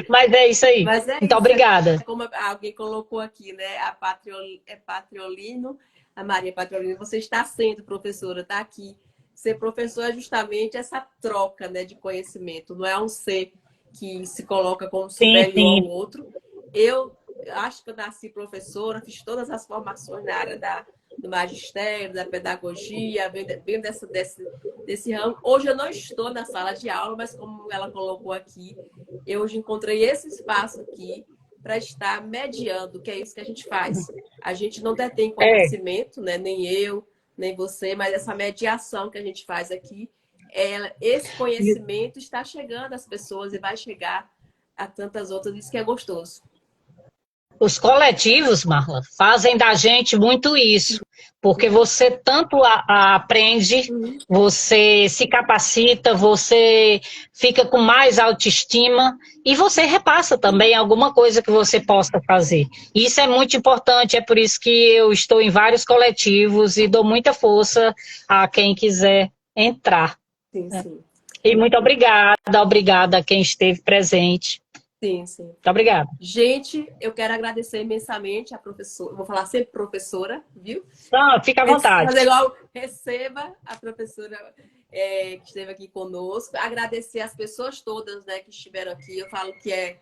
Mas é isso aí. Mas é Muito isso, obrigada. como alguém colocou aqui, né? A Patriolino, a Maria Patriolino, você está sendo professora, está aqui. Ser professor é justamente essa troca, né, de conhecimento. Não é um ser que se coloca como superior ao outro. Eu acho que eu nasci professora, fiz todas as formações na área do magistério, da pedagogia, venho desse ramo. Hoje eu não estou na sala de aula, mas como ela colocou aqui, eu hoje encontrei esse espaço aqui para estar mediando, que é isso que a gente faz. A gente não detém conhecimento, né? Nem eu, nem você, mas essa mediação que a gente faz aqui, esse conhecimento está chegando às pessoas e vai chegar a tantas outras, isso que é gostoso. Os coletivos, Marla, fazem da gente muito isso, porque você tanto aprende, você se capacita, você fica com mais autoestima e você repassa também alguma coisa que você possa fazer. Isso é muito importante, é por isso que eu estou em vários coletivos e dou muita força a quem quiser entrar. Sim, sim. E muito obrigada a quem esteve presente. Sim, sim. Muito obrigada. Gente, eu quero agradecer imensamente a professora, vou falar sempre professora, viu? Não, fica à vontade. Fazer igual, receba a professora que esteve aqui conosco. Agradecer as pessoas todas, né, que estiveram aqui. Eu falo que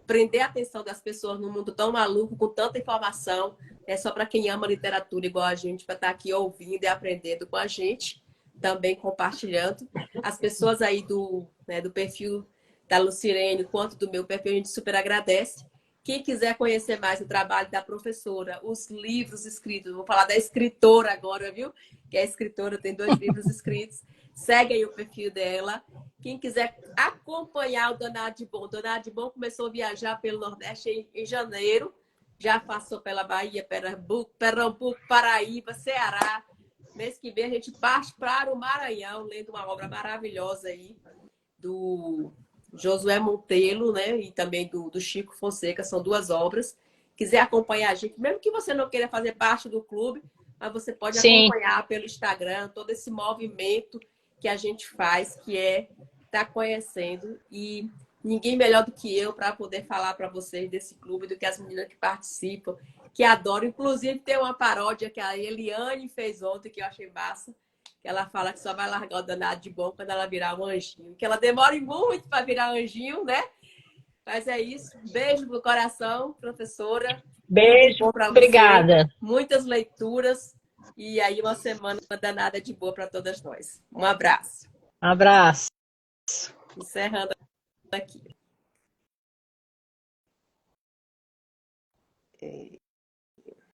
prender a atenção das pessoas num mundo tão maluco, com tanta informação. É só para quem ama literatura igual a gente, para estar aqui ouvindo e aprendendo com a gente, também compartilhando. As pessoas aí do perfil da Lucirene, quanto do meu perfil, a gente super agradece. Quem quiser conhecer mais o trabalho da professora, os livros escritos, vou falar da escritora agora, viu? Que é escritora, tem 2 livros escritos. Segue aí o perfil dela. Quem quiser acompanhar o Danado de Bom. Danado de Bom começou a viajar pelo Nordeste em janeiro. Já passou pela Bahia, Pernambuco, Paraíba, Ceará. Mês que vem a gente parte para o Maranhão, lendo uma obra maravilhosa aí do Josué Monteiro, né? E também do Chico Fonseca, são 2 obras. Quiser acompanhar a gente, mesmo que você não queira fazer parte do clube, mas você pode acompanhar pelo Instagram todo esse movimento que a gente faz, que estar conhecendo. E ninguém melhor do que eu para poder falar para vocês desse clube, do que as meninas que participam, que adoram. Inclusive, tem uma paródia que a Eliane fez ontem, que eu achei massa, que ela fala que só vai largar o Danado de Bom quando ela virar um anjinho. Que ela demore muito para virar anjinho, né? Mas é isso. Beijo no coração, professora. Beijo, obrigada. Muitas leituras. E aí uma semana danada de boa para todas nós. Um abraço. Um abraço. Encerrando aqui.